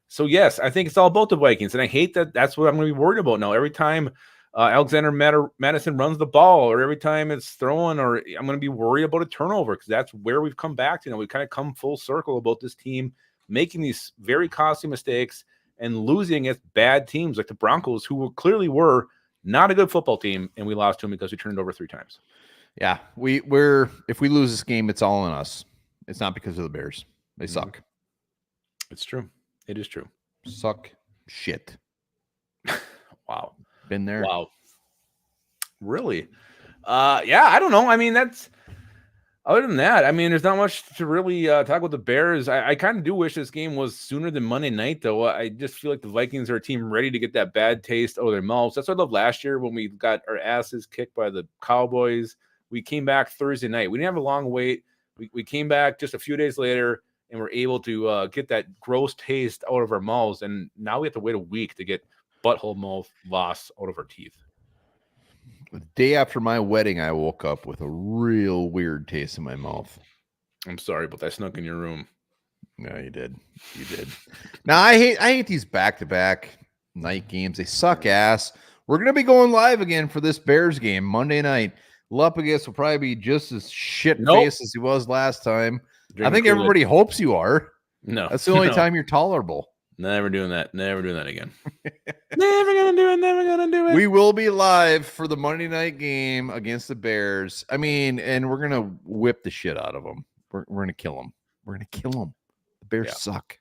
So, yes, I think it's all about the Vikings, and I hate that that's what I'm going to be worried about now. Every time Alexander Madison runs the ball, or every time it's thrown, or I'm going to be worried about a turnover, because that's where we've come back to. We've kind of come full circle about this team making these very costly mistakes and losing against bad teams like the Broncos, who clearly were not a good football team, and we lost to them because we turned it over 3 times. Yeah, we're if we lose this game, it's all on us. It's not because of the Bears. They suck. It's true. It is true. Suck shit. Wow. Been there. Wow. Really? Yeah, I don't know. I mean, that's other than that, I mean, there's not much to really talk about the Bears. I kind of do wish this game was sooner than Monday night, though. I just feel like the Vikings are a team ready to get that bad taste out of their mouths. That's what I loved last year when we got our asses kicked by the Cowboys. We came back Thursday night. We didn't have a long wait. We came back just a few days later and were able to get that gross taste out of our mouths. And now we have to wait a week to get butthole mouth loss out of our teeth. The day after my wedding, I woke up with a real weird taste in my mouth. I'm sorry, but that snuck in your room. No, you did. You did. Now I hate these back-to-back night games. They suck ass. We're gonna be going live again for this Bears game Monday night. Lupagus will probably be just as shit-faced as he was last time. I think everybody hopes you are. No, that's the only time you're tolerable. Never doing that. Never doing that again. Never gonna do it. Never gonna do it. We will be live for the Monday night game against the Bears. I mean, and we're gonna whip the shit out of them. We're gonna kill them. We're gonna kill them. The Bears suck.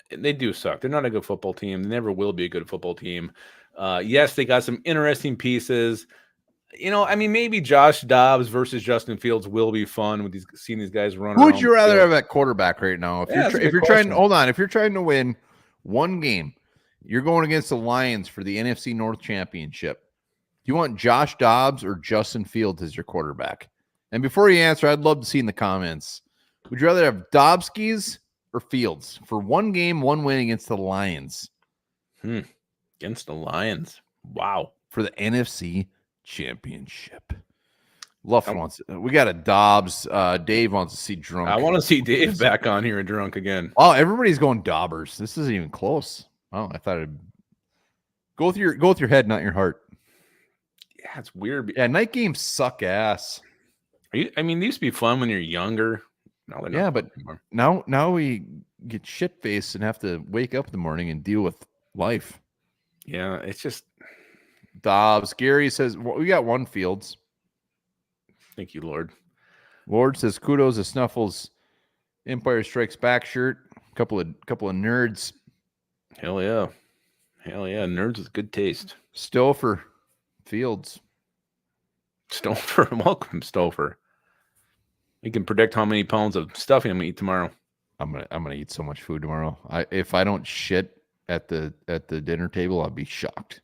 They do suck. They're not a good football team. They never will be a good football team. Yes, they got some interesting pieces. I mean, maybe Josh Dobbs versus Justin Fields will be fun with seeing these guys run. Who would you rather have at quarterback right now? If you're trying, hold on, if you're trying to win one game, you're going against the Lions for the NFC North Championship. Do you want Josh Dobbs or Justin Fields as your quarterback? And before you answer, I'd love to see in the comments, would you rather have Dobbskis or Fields for one game, one win against the Lions? Against the Lions. Wow. For the NFC Championship. Luff wants it. We got a Dobbs. Dave wants to see drunk. I want to see Dave back on here and drunk again. Oh, everybody's going Dobbers. This isn't even close. Oh, I thought it'd go with your head, not your heart. Yeah, it's weird. Yeah, night games suck ass. I mean, they used to be fun when you're younger. Now they're not but anymore. now we get shit faced and have to wake up in the morning and deal with life. Yeah, it's just Dobbs. Gary says we got one Fields. Thank you, Lord. Lord says kudos to Snuffles. Empire Strikes Back shirt. Couple of nerds. Hell yeah. Nerds with good taste. Stouffer. Fields. Stouffer. Welcome, Stouffer. You can predict how many pounds of stuffing I'm gonna eat tomorrow. I'm gonna eat so much food tomorrow. If I don't shit at the dinner table, I'll be shocked.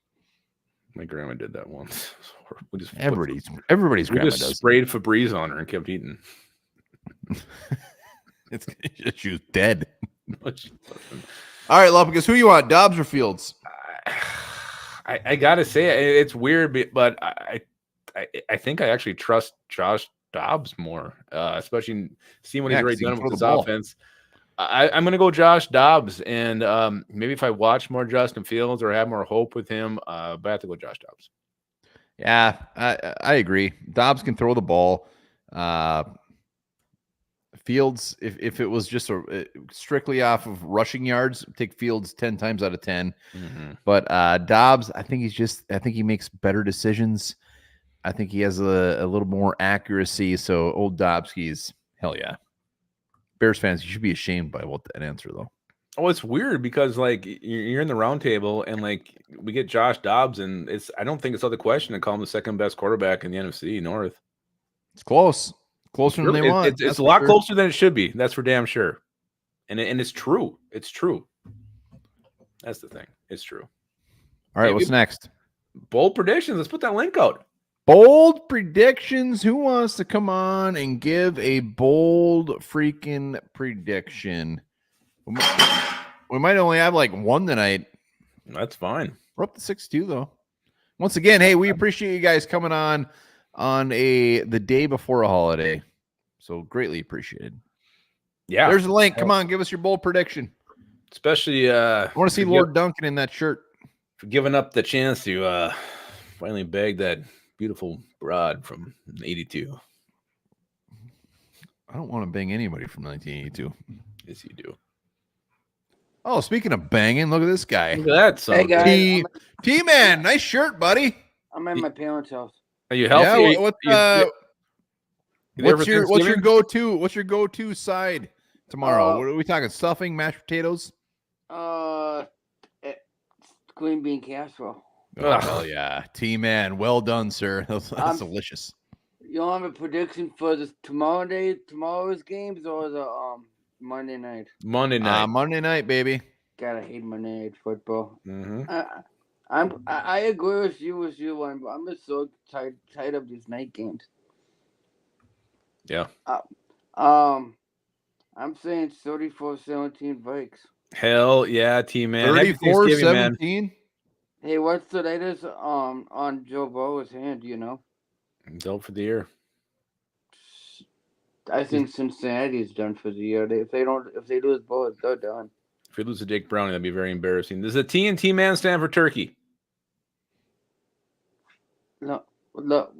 My grandma did that once. We just everybody's we grandma just does. Sprayed Febreze on her and kept eating. She was dead. All right, Lupagus, who you want, Dobbs or Fields? I gotta say it's weird, but I think I actually trust Josh Dobbs more, especially seeing what he's already done with this offense. I'm going to go Josh Dobbs, and maybe if I watch more Justin Fields or have more hope with him, but I have to go Josh Dobbs. Yeah, I agree. Dobbs can throw the ball. Fields, if it was just strictly off of rushing yards, take Fields 10 times out of 10. Mm-hmm. But Dobbs, I think he makes better decisions. I think he has a little more accuracy. So old Dobbski's, hell yeah. Bears fans, you should be ashamed by that answer, though. Oh, it's weird because like you're in the round table and like we get Josh Dobbs, and I don't think it's out of the question to call him the second best quarterback in the NFC North. It's closer than they want. It's a lot closer than it should be. That's for damn sure. And it's true. It's true. That's the thing. It's true. All right, what's next? Bold predictions. Let's put that link out. Bold predictions. Who wants to come on and give a bold freaking prediction? We might only have like one tonight. That's fine. We're up to 6-2 though. Once again, hey, we appreciate you guys coming on the day before a holiday. So greatly appreciated. Yeah. There's a link. Come on, give us your bold prediction. Especially I want to see Lord Duncan in that shirt. For giving up the chance to finally bag that beautiful broad from 82. I don't want to bang anybody from 1982. Yes, you do. Oh, speaking of banging, look at this guy. Look at that son. Hey guys, T-Man, nice shirt, buddy. I'm at my parents' house. Are you healthy? Yeah, what's your go-to? What's your go-to side tomorrow? What are we talking? Stuffing, mashed potatoes? Green bean casserole. Oh, hell yeah. T-Man, well done, sir. That's delicious. You don't have a prediction for this tomorrow's games or the Monday night? Monday night. Monday night, baby. God, I hate Monday night football. Mm-hmm. I agree with you. I'm just so tired of these night games. Yeah. I'm saying 34-17 Vikes. Hell yeah, T-Man. Happy Thanksgiving, man. 34-17. Hey, what's the latest on Joe Burrow's hand? Do you know? Dope for the year. I think Cincinnati is done for the year. If they lose both, they're done. If we lose to Jake Browning, that'd be very embarrassing. Does the T and T-Man stand for turkey? No, look,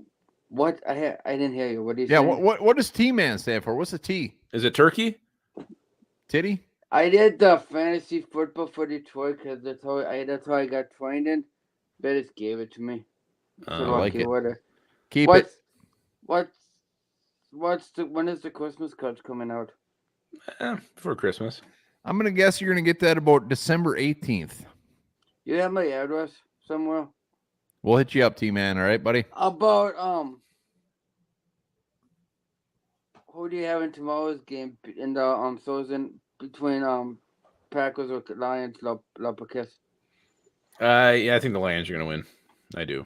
what I didn't hear you. What did you Yeah, say? what does T-Man stand for? What's the T? Is it turkey? Titty? I did the fantasy football for Detroit because that's how I got trained in. They just gave it to me. So I like it. Water. Keep it. When is the Christmas cards coming out? For Christmas. I'm gonna guess you're gonna get that about December 18th. You have my address somewhere. We'll hit you up, T-Man. All right, buddy. About who do you have in tomorrow's game in the Frozen between Packers or Lions? Lopakis. Yeah, I think the Lions are gonna win. I do.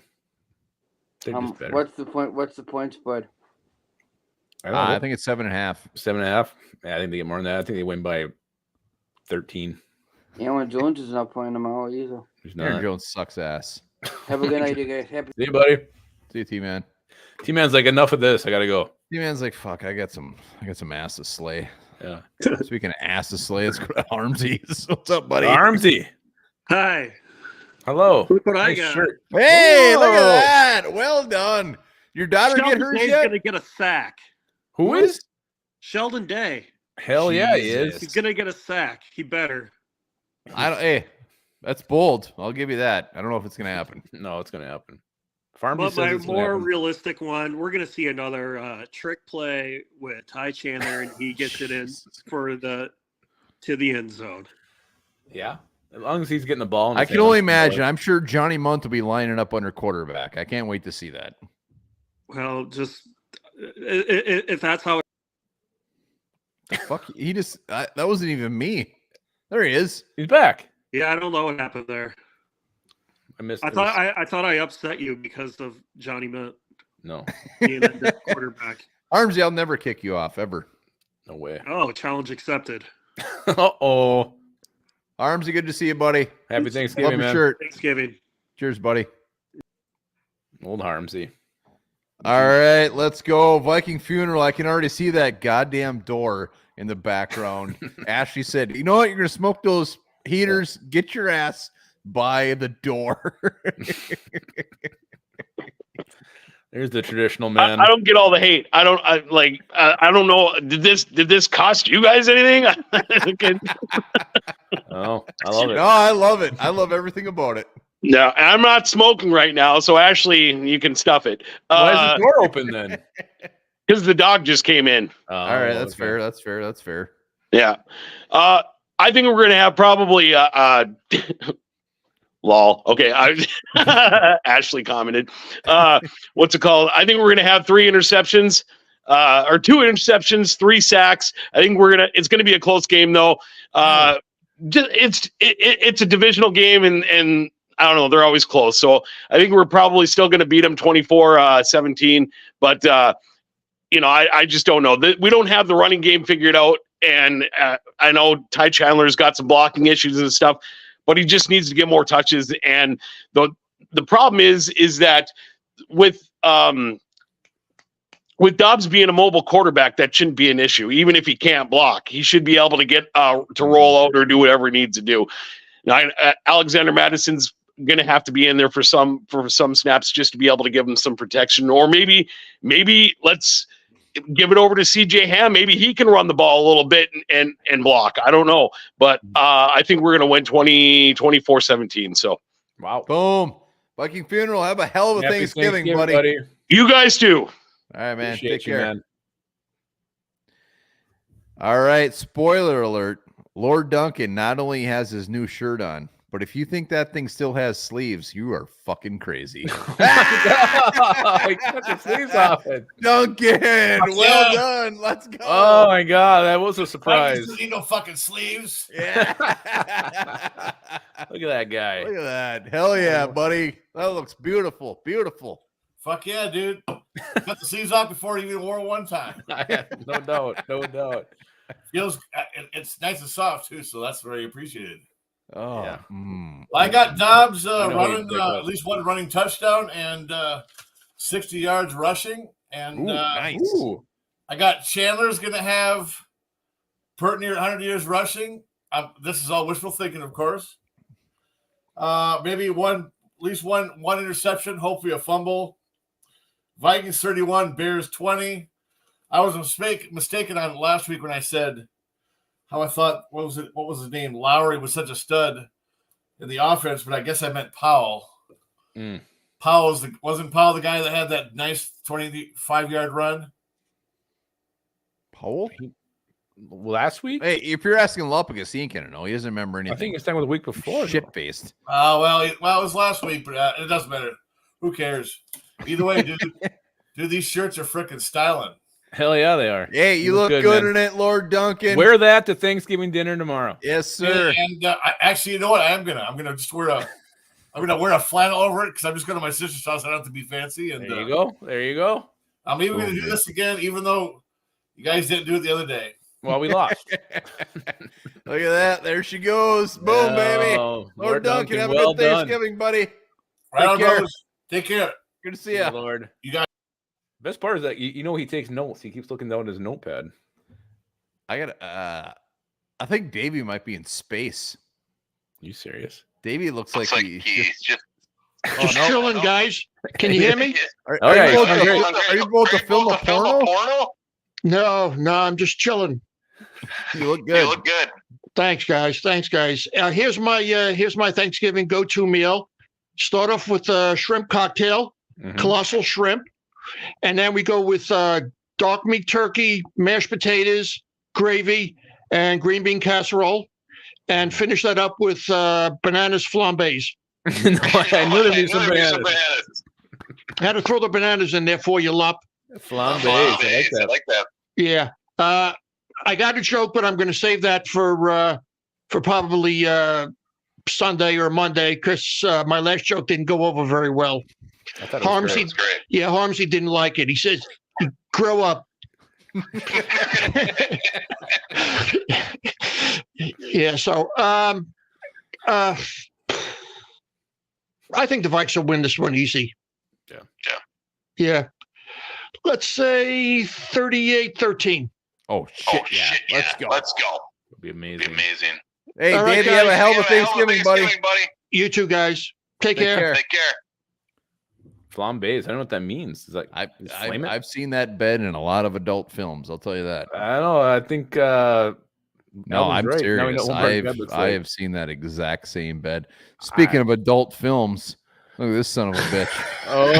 They're just better. What's the point? What's the point spread? I think it's 7.5. 7.5. Yeah, I think they get more than that. I think they win by 13. Aaron Jones is not playing tomorrow either. Aaron Jones sucks ass. Have a good night, you guys. See you, buddy. See you, T-Man. T-Man's like, enough of this. I gotta go. T-Man's like, fuck. I got some ass to slay. Yeah. Speaking of ass to slay, let's go to Armsy. What's up, buddy? Armsy. Hi. Hello. Look what I Nice got. shirt. Hey, Whoa. look at that. Well done. Your daughter get hers Day's yet? gonna get a sack. Who is? Sheldon Day. Hell yeah, he Jesus. is. He's gonna get a sack. He better. Hey, that's bold. I'll give you that. I don't know if it's gonna happen. No, it's gonna happen. Farmby But says my it's gonna more happen. realistic one, we're gonna see another trick play with Ty Chandler, and he gets it in to the end zone. Yeah. As long as he's getting the ball. In I his can only hands, imagine. I'm sure Johnny Munt will be lining up under quarterback. I can't wait to see that. Well, just if that's how. Fuck, he just that wasn't even me. There he is. He's back. Yeah, I don't know what happened there. I missed. I thought I upset you because of Johnny Munt No, being a quarterback. Armsy, I'll never kick you off ever. no way. Oh, challenge accepted. Uh-oh. Armsy, good to see you, buddy. Happy Love Thanksgiving, your man. shirt. Thanksgiving. Cheers, buddy. Old Harmsy. All right, let's go. Viking funeral. I can already see that goddamn door in the background. Ashley said, "You know what? You're gonna smoke those heaters. Get your ass by the door." There's the traditional man. I don't get all the hate. I don't know. Did this cost you guys anything? Oh, I love it. No, I love it. I love everything about it. No, I'm not smoking right now, so Ashley, you can stuff it. Why is the door open then? Because the dog just came in. All right, that's fair. That's fair. That's fair. Yeah. I think we're gonna have probably lol. Okay. Ashley commented. What's it called? I think we're gonna have 3 interceptions, or 2 interceptions, 3 sacks. I think it's gonna be a close game though. It's a divisional game and I don't know, they're always close. So I think we're probably still going to beat them 24-17. But, I just don't know. We don't have the running game figured out. And I know Ty Chandler's got some blocking issues and stuff, but he just needs to get more touches. And the problem is that with Dobbs being a mobile quarterback, that shouldn't be an issue. Even if he can't block, he should be able to get to roll out or do whatever he needs to do. Now, Alexander Madison's going to have to be in there for some snaps just to be able to give him some protection, or maybe let's give it over to CJ Ham. Maybe he can run the ball a little bit and block. I don't know, but I think we're going to win 24-17. So, wow, boom, Viking funeral. Have a hell of a Happy Thanksgiving, buddy. You guys too. All right, man. Appreciate Take you, care. man. All right. Spoiler alert. Lord Duncan not only has his new shirt on, but if you think that thing still has sleeves, you are fucking crazy. He took the sleeves off it. Duncan, well done. Let's go. Oh my god, that was a surprise. Vikings need no fucking sleeves. Yeah. Look at that guy. Look at that. Hell yeah, buddy. That looks beautiful. Beautiful. Fuck yeah, dude. Cut the sleeves off before he even wore one time. No doubt. No doubt. Feels it's nice and soft too, so that's very appreciated. Oh, Yeah. Well, I got Dobbs I know running he's at least one running touchdown and 60 yards rushing, and nice. Ooh. I got Chandler's going to have pert near 100 years rushing. This is all wishful thinking, of course. Maybe at least one interception, hopefully a fumble. Vikings 31, Bears 20. I was mistaken on it last week when I said how I thought what was his name? Lowry was such a stud in the offense, but I guess I meant Powell. Wasn't Powell the guy that had that nice 25-yard run? Powell? Last week? Hey, if you're asking Lupagus, he ain't gonna know. He doesn't remember anything. I think it's time with the week before. Shit faced. Well, it was last week, but it doesn't matter. Who cares? Either way, dude, these shirts are freaking styling. Hell yeah, they are. Hey, you look good in it, Lord Duncan. Wear that to Thanksgiving dinner tomorrow. Yes, sir. And actually, you know what? I'm gonna just wear a flannel over it because I'm just going to my sister's house. I don't have to be fancy. And there you go. There you go. I'm even going to do this again, even though you guys didn't do it the other day. Well, we lost. Look at that. There she goes. Boom, baby. Lord Duncan, have a good Thanksgiving, buddy. Right on, brothers. Take care. Good to see you. Lord. You guys. Best part is that he takes notes. He keeps looking down at his notepad. I think Davey might be in space. You serious? Davey looks like he's just chilling, guys. Can you hear me? Are you both to film a porno? No, I'm just chilling. You look good. Thanks, guys. Here's my Thanksgiving go-to meal. Start off with a shrimp cocktail, colossal shrimp, and then we go with dark meat turkey, mashed potatoes, gravy, and green bean casserole, and finish that up with bananas flambés. I knew there'd be some bananas. I had to throw the bananas in there for you, Lup. Flambés. I like that. Yeah. I got a joke, but I'm going to save that for probably Sunday or Monday because my last joke didn't go over very well. I thought it was great. Yeah, Harmsy didn't like it. He says, "Grow up." Yeah. So, I think the Vikes will win this one easy. Yeah. Let's say 38-13. Oh shit! Let's go. It'll be amazing. Hey, all right, Davey, have a hell of a Thanksgiving, buddy. You too, guys. Take care. Flambés. I don't know what that means. It's like I've seen that bed in a lot of adult films. I'll tell you that. I don't know. I think. No, I'm right. serious. I have seen that exact same bed. Speaking of adult films, look at this son of a bitch. Oh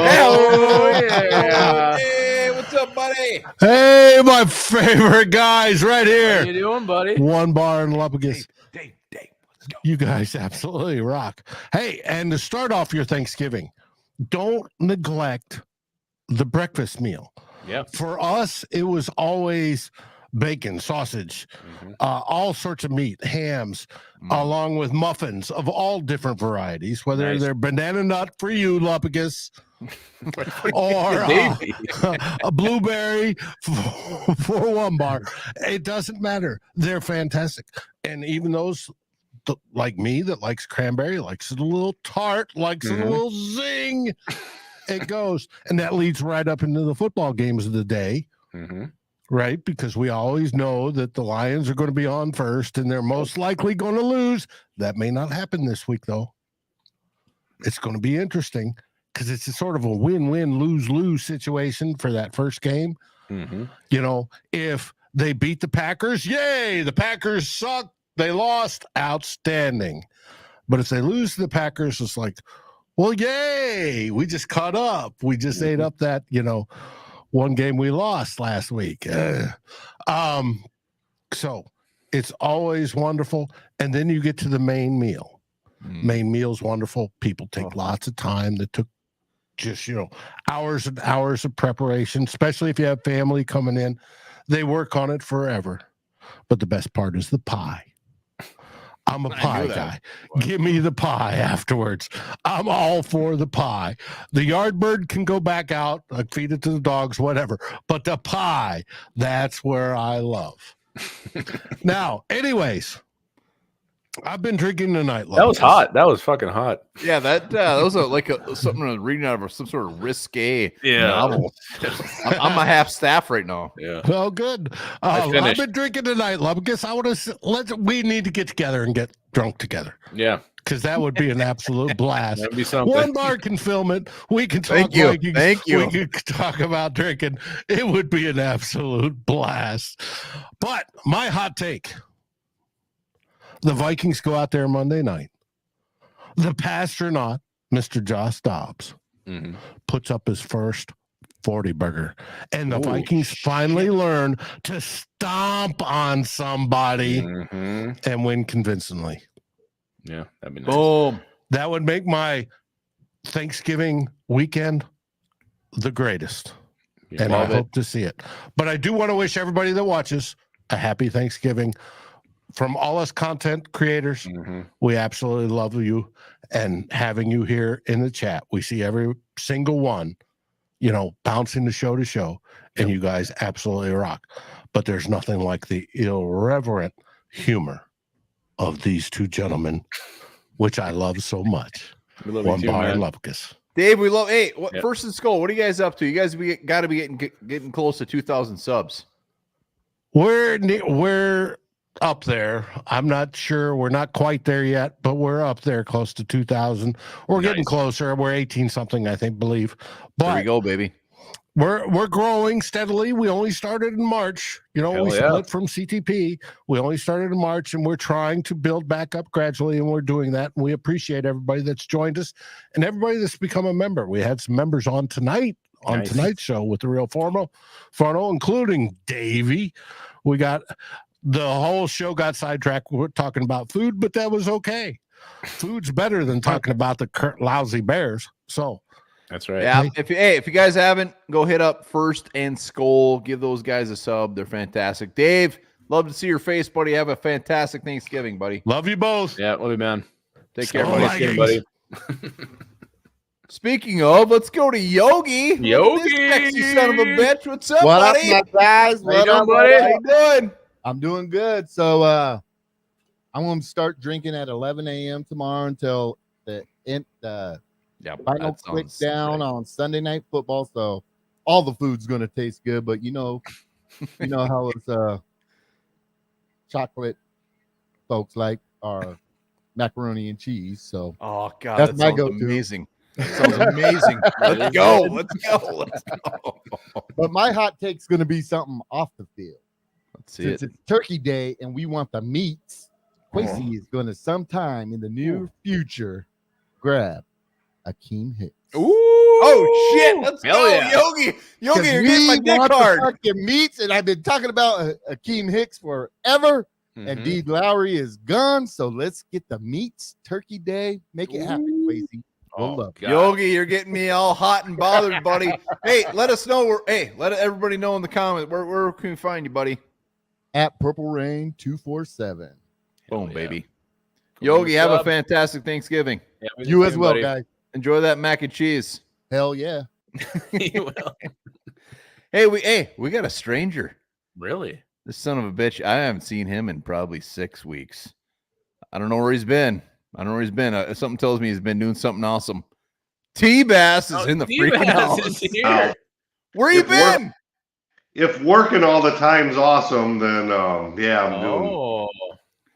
yeah. Hey, what's up, buddy? Hey, my favorite guys, right here. How you doing, buddy? One bar in Lupagus. Dave, let's go. You guys absolutely rock. Hey, and to start off your Thanksgiving, don't neglect the breakfast meal. Yeah. For us, it was always bacon, sausage, all sorts of meat, hams, along with muffins of all different varieties, whether they're banana nut for you, Lupagus, or a blueberry for one bar. It doesn't matter. They're fantastic. And even those like me that likes cranberry, likes it a little tart, likes it a little zing, it goes. And that leads right up into the football games of the day. Right? Because we always know that the Lions are going to be on first and they're most likely going to lose. That may not happen this week, though. It's going to be interesting because it's a sort of a win-win, lose-lose situation for that first game. You know, if they beat the Packers, yay, the Packers suck. They lost, outstanding. But if they lose to the Packers, it's like, well, yay, we just caught up. We just ate up that, one game we lost last week. So it's always wonderful. And then you get to the main meal. Main meal is wonderful. People take lots of time. That took just, hours and hours of preparation, especially if you have family coming in. They work on it forever. But the best part is the pie. I'm a I knew pie that. guy. Give me the pie afterwards. I'm all for the pie. The yard bird can go back out, feed it to the dogs, whatever. But the pie, that's where I love. Now, anyways, I've been drinking tonight. That was hot. That was fucking hot. Yeah, that was something I was reading out of some sort of risque Yeah. novel. I'm a half staff right now. Yeah. Well, good. I've been drinking tonight, Lubgus. I want to we need to get together and get drunk together. Yeah. Because that would be an absolute blast. That'd be something. One bar can film it. We can talk Thank you. Vikings. Thank you. We could talk about drinking. It would be an absolute blast. But my hot take. The Vikings go out there Monday night. The pastronaut, Mr. Josh Dobbs, puts up his first 40 burger. And the Vikings finally learn to stomp on somebody and win convincingly. Yeah, that'd be nice. Boom. That would make my Thanksgiving weekend the greatest. Yeah, and I hope to see it. But I do want to wish everybody that watches a happy Thanksgiving. From all us content creators, we absolutely love you and having you here in the chat. We see every single one, bouncing the show to show, and you guys absolutely rock. But there's nothing like the irreverent humor of these two gentlemen, which I love so much. One Bar and Lubkus. Dave, we love. Hey, First and Skull, what are you guys up to? You guys got to be getting close to 2,000 subs. We're up there. I'm not sure. We're not quite there yet, but we're up there close to 2,000. We're getting closer. We're 18 something, I believe. But there we go, baby. We're growing steadily. We only started in March. We split from CTP. We only started in March, and we're trying to build back up gradually, and we're doing that. And we appreciate everybody that's joined us and everybody that's become a member. We had some members on tonight, tonight's show with the Real Forno, including Davey. We got the whole show got sidetracked. We're talking about food, but that was okay. Food's better than talking about the lousy Bears. So that's right. Yeah. If you guys haven't, go hit up First and Skull. Give those guys a sub. They're fantastic. Dave, love to see your face, buddy. Have a fantastic Thanksgiving, buddy. Love you both. Yeah, love you, man. Take care, buddy. Speaking of, let's go to Yogi. Yogi, sexy son of a bitch. What's up, what buddy? up, my guys? What up, buddy? How you doing? I'm doing good. So I'm going to start drinking at 11 a.m. tomorrow until the final click down on Sunday Night Football. So all the food's going to taste good, but you know how it's chocolate folks like our macaroni and cheese. So oh god, that's my go-to. Amazing. That sounds amazing. Let's go. Let's go. But my hot take's going to be something off the field. Since it's Turkey Day and we want the meats, Quasi is going to sometime in the near future grab Akeem Hicks. Ooh! Oh shit! Let's go, yeah. Yogi. Yogi, you're getting my dick hard. Fucking meats, and I've been talking about Akeem Hicks forever. And Dee Lowry is gone, so let's get the meats. Turkey Day, make it happen, Quasi. Yogi, you're getting me all hot and bothered, buddy. Hey, let us know. Let everybody know in the comments where can we find you, buddy? At Purple Rain 247. Boom, baby. Yogi, have a fantastic Thanksgiving. Yeah, you as well, guys. Enjoy that mac and cheese. Hell yeah. You will. Hey, we got a stranger. Really? This son of a bitch. I haven't seen him in probably 6 weeks. I don't know where he's been. Something tells me he's been doing something awesome. T-Bass is in the freaking house. Where you been? If working all the time's awesome, then yeah, I'm doing.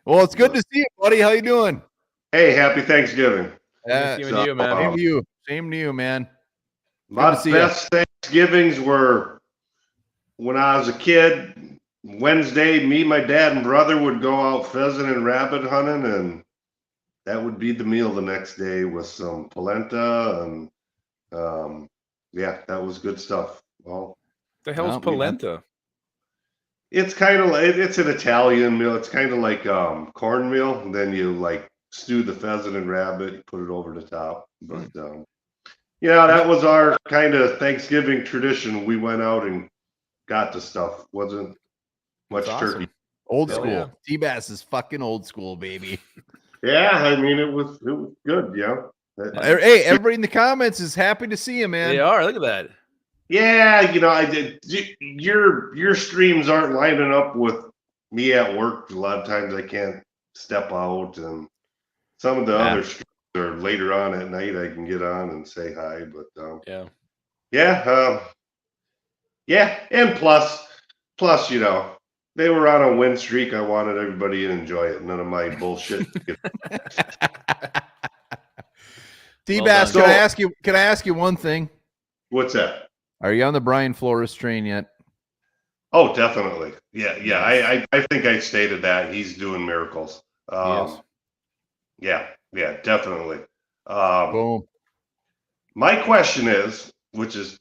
Well, it's good to see you, buddy. How you doing? Hey, happy Thanksgiving. Same to you, man. Same to you, man. My best Thanksgivings were when I was a kid. Wednesday, me, my dad, and brother would go out pheasant and rabbit hunting, and that would be the meal the next day with some polenta, and yeah, that was good stuff. Well, the hell's polenta? It's kind of like it's an Italian meal. It's kind of like cornmeal, and then you like stew the pheasant and rabbit, you put it over the top. But yeah, that was our kind of Thanksgiving tradition. We went out and got the stuff. Wasn't much turkey Old Hell school. yeah. T-Bass is fucking old school, baby. Yeah, I mean it was good, yeah. Hey, everybody in the comments is happy to see you, man. They are. Look at that. Yeah, I did. Your streams aren't lining up with me at work. A lot of times I can't step out, and some of the other streams are later on at night. I can get on and say hi, but yeah, and plus, they were on a win streak. I wanted everybody to enjoy it. None of my bullshit. T-Bass, can I ask you one thing? What's that? Are you on the Brian Flores train yet? Oh, definitely. Yeah. I think I stated that he's doing miracles. Yeah, definitely. Boom. My question is, which is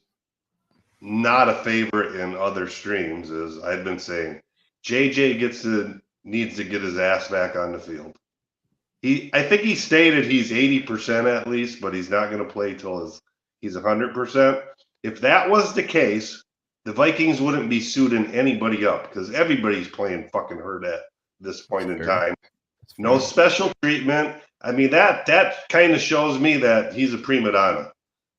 not a favorite in other streams, is I've been saying JJ needs to get his ass back on the field. I think he stated he's 80% at least, but he's not going to play till he's 100%. If that was the case, the Vikings wouldn't be suiting anybody up because everybody's playing fucking hurt at this point in time. No special treatment. I mean, that kind of shows me that he's a prima donna.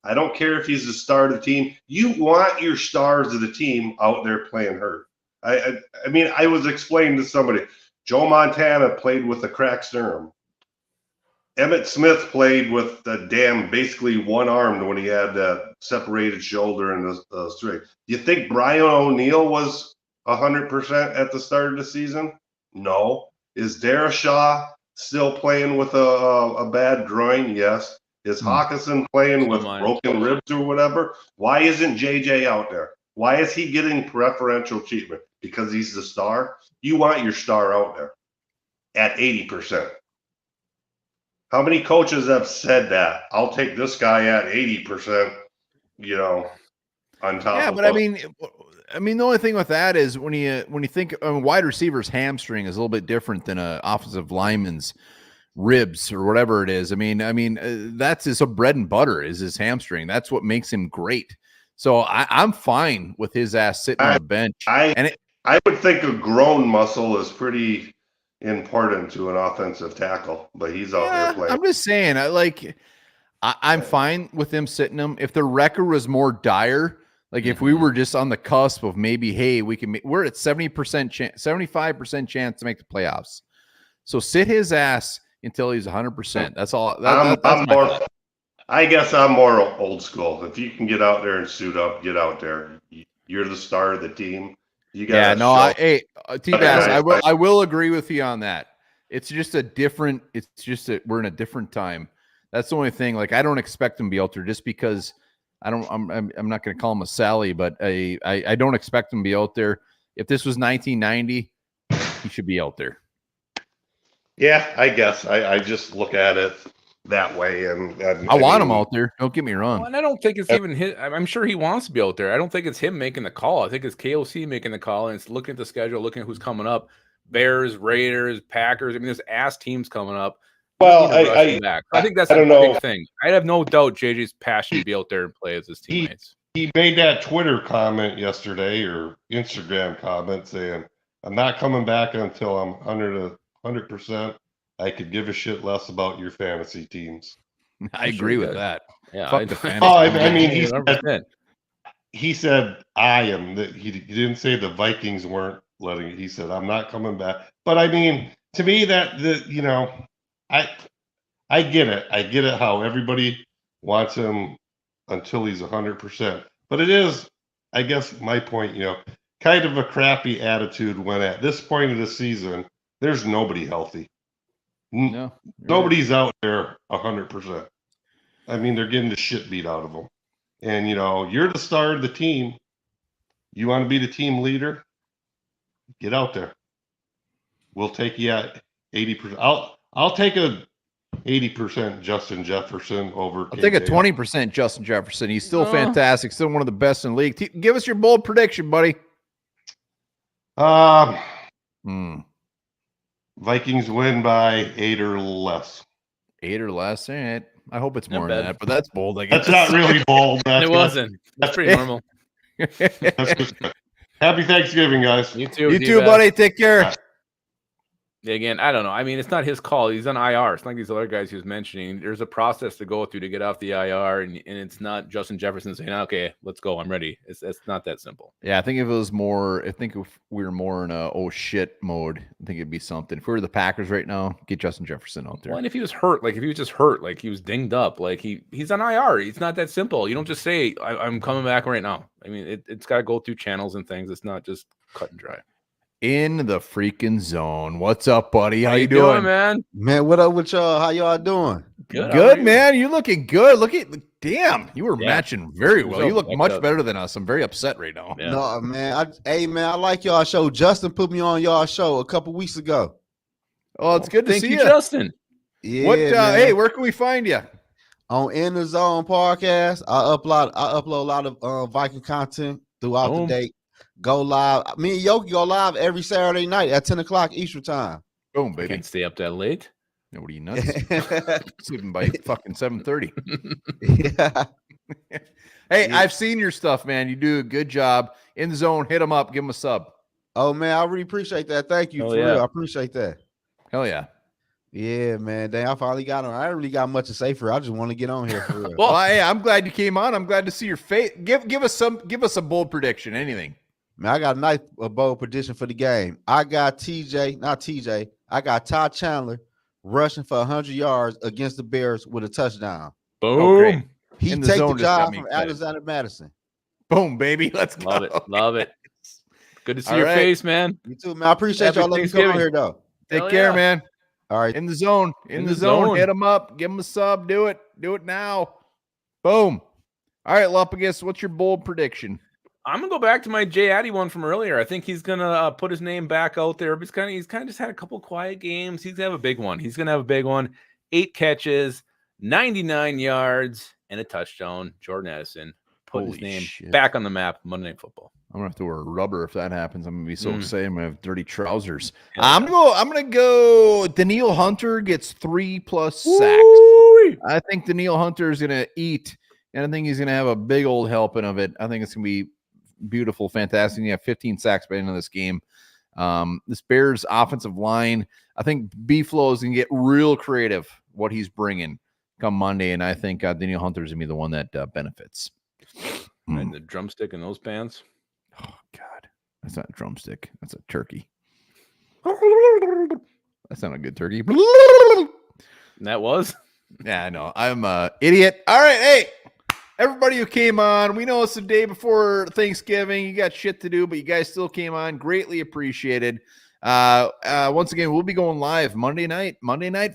I don't care if he's the star of the team. You want your stars of the team out there playing hurt. I mean, I was explaining to somebody, Joe Montana played with a cracked sternum. Emmitt Smith played with basically one-armed when he had that separated shoulder and the straight. You think Brian O'Neill was 100% at the start of the season? No. Is Darashaw still playing with a bad groin? Yes. Is Hawkinson playing with broken ribs or whatever? Why isn't JJ out there? Why is he getting preferential treatment? Because he's the star? You want your star out there at 80%. How many coaches have said that? I'll take this guy at 80%, on top of but I mean, the only thing with that is when you think wide receiver's hamstring is a little bit different than an offensive lineman's ribs or whatever it is. I mean, that's his bread and butter is his hamstring. That's what makes him great. So I'm fine with his ass sitting on the bench. I would think a groin muscle is pretty important to an offensive tackle, but he's out there playing. I'm just saying, I'm fine with him sitting him. If the record was more dire, like if we were just on the cusp of maybe, hey, we're at 75% chance to make the playoffs. So sit his ass until he's 100%. That's all. I guess I'm more old school. If you can get out there and suit up, get out there. You're the star of the team. You got T-Bass, I will agree with you on that. We're in a different time. That's the only thing. Like, I don't expect him to be out there just because I'm not going to call him a Sally, but I don't expect him to be out there. If this was 1990, he should be out there. Yeah, I guess I just look at it that way, and I want him out there. Don't get me wrong. Well, and I don't think it's even his. I'm sure he wants to be out there. I don't think it's him making the call. I think it's KOC making the call, and it's looking at the schedule, looking at who's coming up: Bears, Raiders, Packers. I mean, there's ass teams coming up. Well, I think that's a big thing. I have no doubt JJ's passionate to be out there and play as his teammates. He made that Twitter comment yesterday or Instagram comment saying, "I'm not coming back until I'm 100%. I could give a shit less about your fantasy teams." I agree with that. Yeah. I mean, he said I am. That he didn't say the Vikings weren't letting it. He said, "I'm not coming back." But I mean, to me, I get it. I get it how everybody wants him until he's 100%. But it is, I guess, my point, kind of a crappy attitude when at this point of the season, there's nobody healthy. No, nobody's out there 100%. I mean, they're getting the shit beat out of them. And, you're the star of the team. You want to be the team leader? Get out there. We'll take you at 80%. I'll take a 80% Justin Jefferson over. I'll take a 20% Justin Jefferson. He's still fantastic. Still one of the best in the league. Give us your bold prediction, buddy. Vikings win by 8 or less. 8 or less. All right. I hope it's more than that, but that's bold. I guess. That's not really bold. It wasn't. That's pretty normal. Happy Thanksgiving, guys. You too. You too, buddy. Take care. Again, I don't know. I mean, it's not his call. He's on IR. It's like these other guys he was mentioning. There's a process to go through to get off the IR, and it's not Justin Jefferson saying, "Okay, let's go. I'm ready." It's not that simple. Yeah, I think if it was more, if we were more in a oh shit mode, I think it'd be something. If we were the Packers right now, get Justin Jefferson out there. Well, and if he was hurt, like if he was just hurt, like he was dinged up, like he's on IR. It's not that simple. You don't just say, "I'm coming back right now." I mean, it's got to go through channels and things. It's not just cut and dry. In the freaking zone. What's up, buddy? How you doing, man? Man, what up with y'all? How y'all doing? Good, man. You're looking good. Damn, you were matching very well. You look much better than us. I'm very upset right now. Yeah. No, man. Hey, man, I like y'all show. Justin put me on y'all show a couple weeks ago. Oh, it's good to see you, Justin. Yeah. What? Hey, where can we find you? On In the Zone podcast. I upload a lot of Viking content throughout the day. Go live. Me and Yoki go live every Saturday night at 10 o'clock Eastern time. Boom, baby. Can't stay up that late. Nobody nuts. Sleeping by fucking 7:30. Yeah. Hey, I've seen your stuff, man. You do a good job. In the Zone, hit them up. Give them a sub. Oh, man, I really appreciate that. Thank you. For real. I appreciate that. Hell yeah. Yeah, man. Dang, I finally got on. I didn't really got much to say for it. I just want to get on here for real. Well, hey, I'm glad you came on. I'm glad to see your face. Give us a bold prediction. Anything. Man, I got a bold prediction for the game. I got I got Todd Chandler rushing for 100 yards against the Bears with a touchdown. Boom. Oh, great. He take the job from Alexander Madison. Boom, baby. Let's go. Love it. Good to see your face, man. You too, man. I appreciate y'all letting me come on here, though. Take care, man. All right. In the Zone. In the zone. Hit them up. Give them a sub. Do it. Do it now. Boom. All right, Lupagus, what's your bold prediction? I'm gonna go back to my Jay Addy one from earlier. I think he's gonna put his name back out there. But he's kind of just had a couple quiet games. He's gonna have a big one. 8 catches, 99 yards, and a touchdown. Jordan Addison put his name back on the map. Monday Night Football. I'm gonna have to wear rubber if that happens. I'm gonna be so excited. I'm gonna have dirty trousers. I'm gonna go. Danielle Hunter gets 3+ sacks. I think Danielle Hunter is gonna eat, and I think he's gonna have a big old helping of it. I think it's gonna be beautiful, fantastic. You have 15 sacks by the end of this game. This Bears offensive line, I think B-Flow is gonna get real creative what he's bringing come Monday, and I think Danielle Hunter is gonna be the one that benefits. And the drumstick in those pants. Oh God, that's not a drumstick. That's a turkey. That's not a good turkey. That was. Yeah, I know. I'm an idiot. All right, hey. Everybody who came on, we know it's the day before Thanksgiving. You got shit to do, but you guys still came on. Greatly appreciated. Once again, we'll be going live Monday night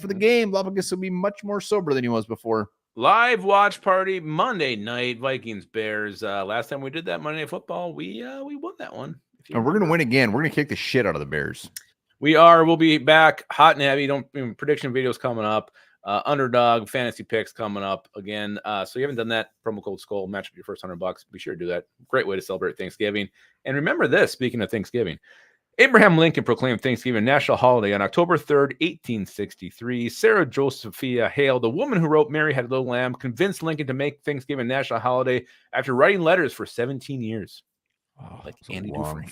for the game. Lupagus will be much more sober than he was before. Live watch party Monday night, Vikings Bears. Last time we did that Monday Night Football, we won that one. And we're gonna win again. We're gonna kick the shit out of the Bears. We are. We'll be back hot and heavy. Prediction videos coming up. Underdog fantasy picks coming up again. So you haven't done that, promo code SKULL, match up your first $100. Be sure to do that. Great way to celebrate Thanksgiving. And remember this, speaking of Thanksgiving, Abraham Lincoln proclaimed Thanksgiving national holiday on October 3rd, 1863. Sarah Josephia Hale, the woman who wrote Mary Had a Little Lamb, convinced Lincoln to make Thanksgiving national holiday after writing letters for 17 years. Oh, like Andy Dufresne.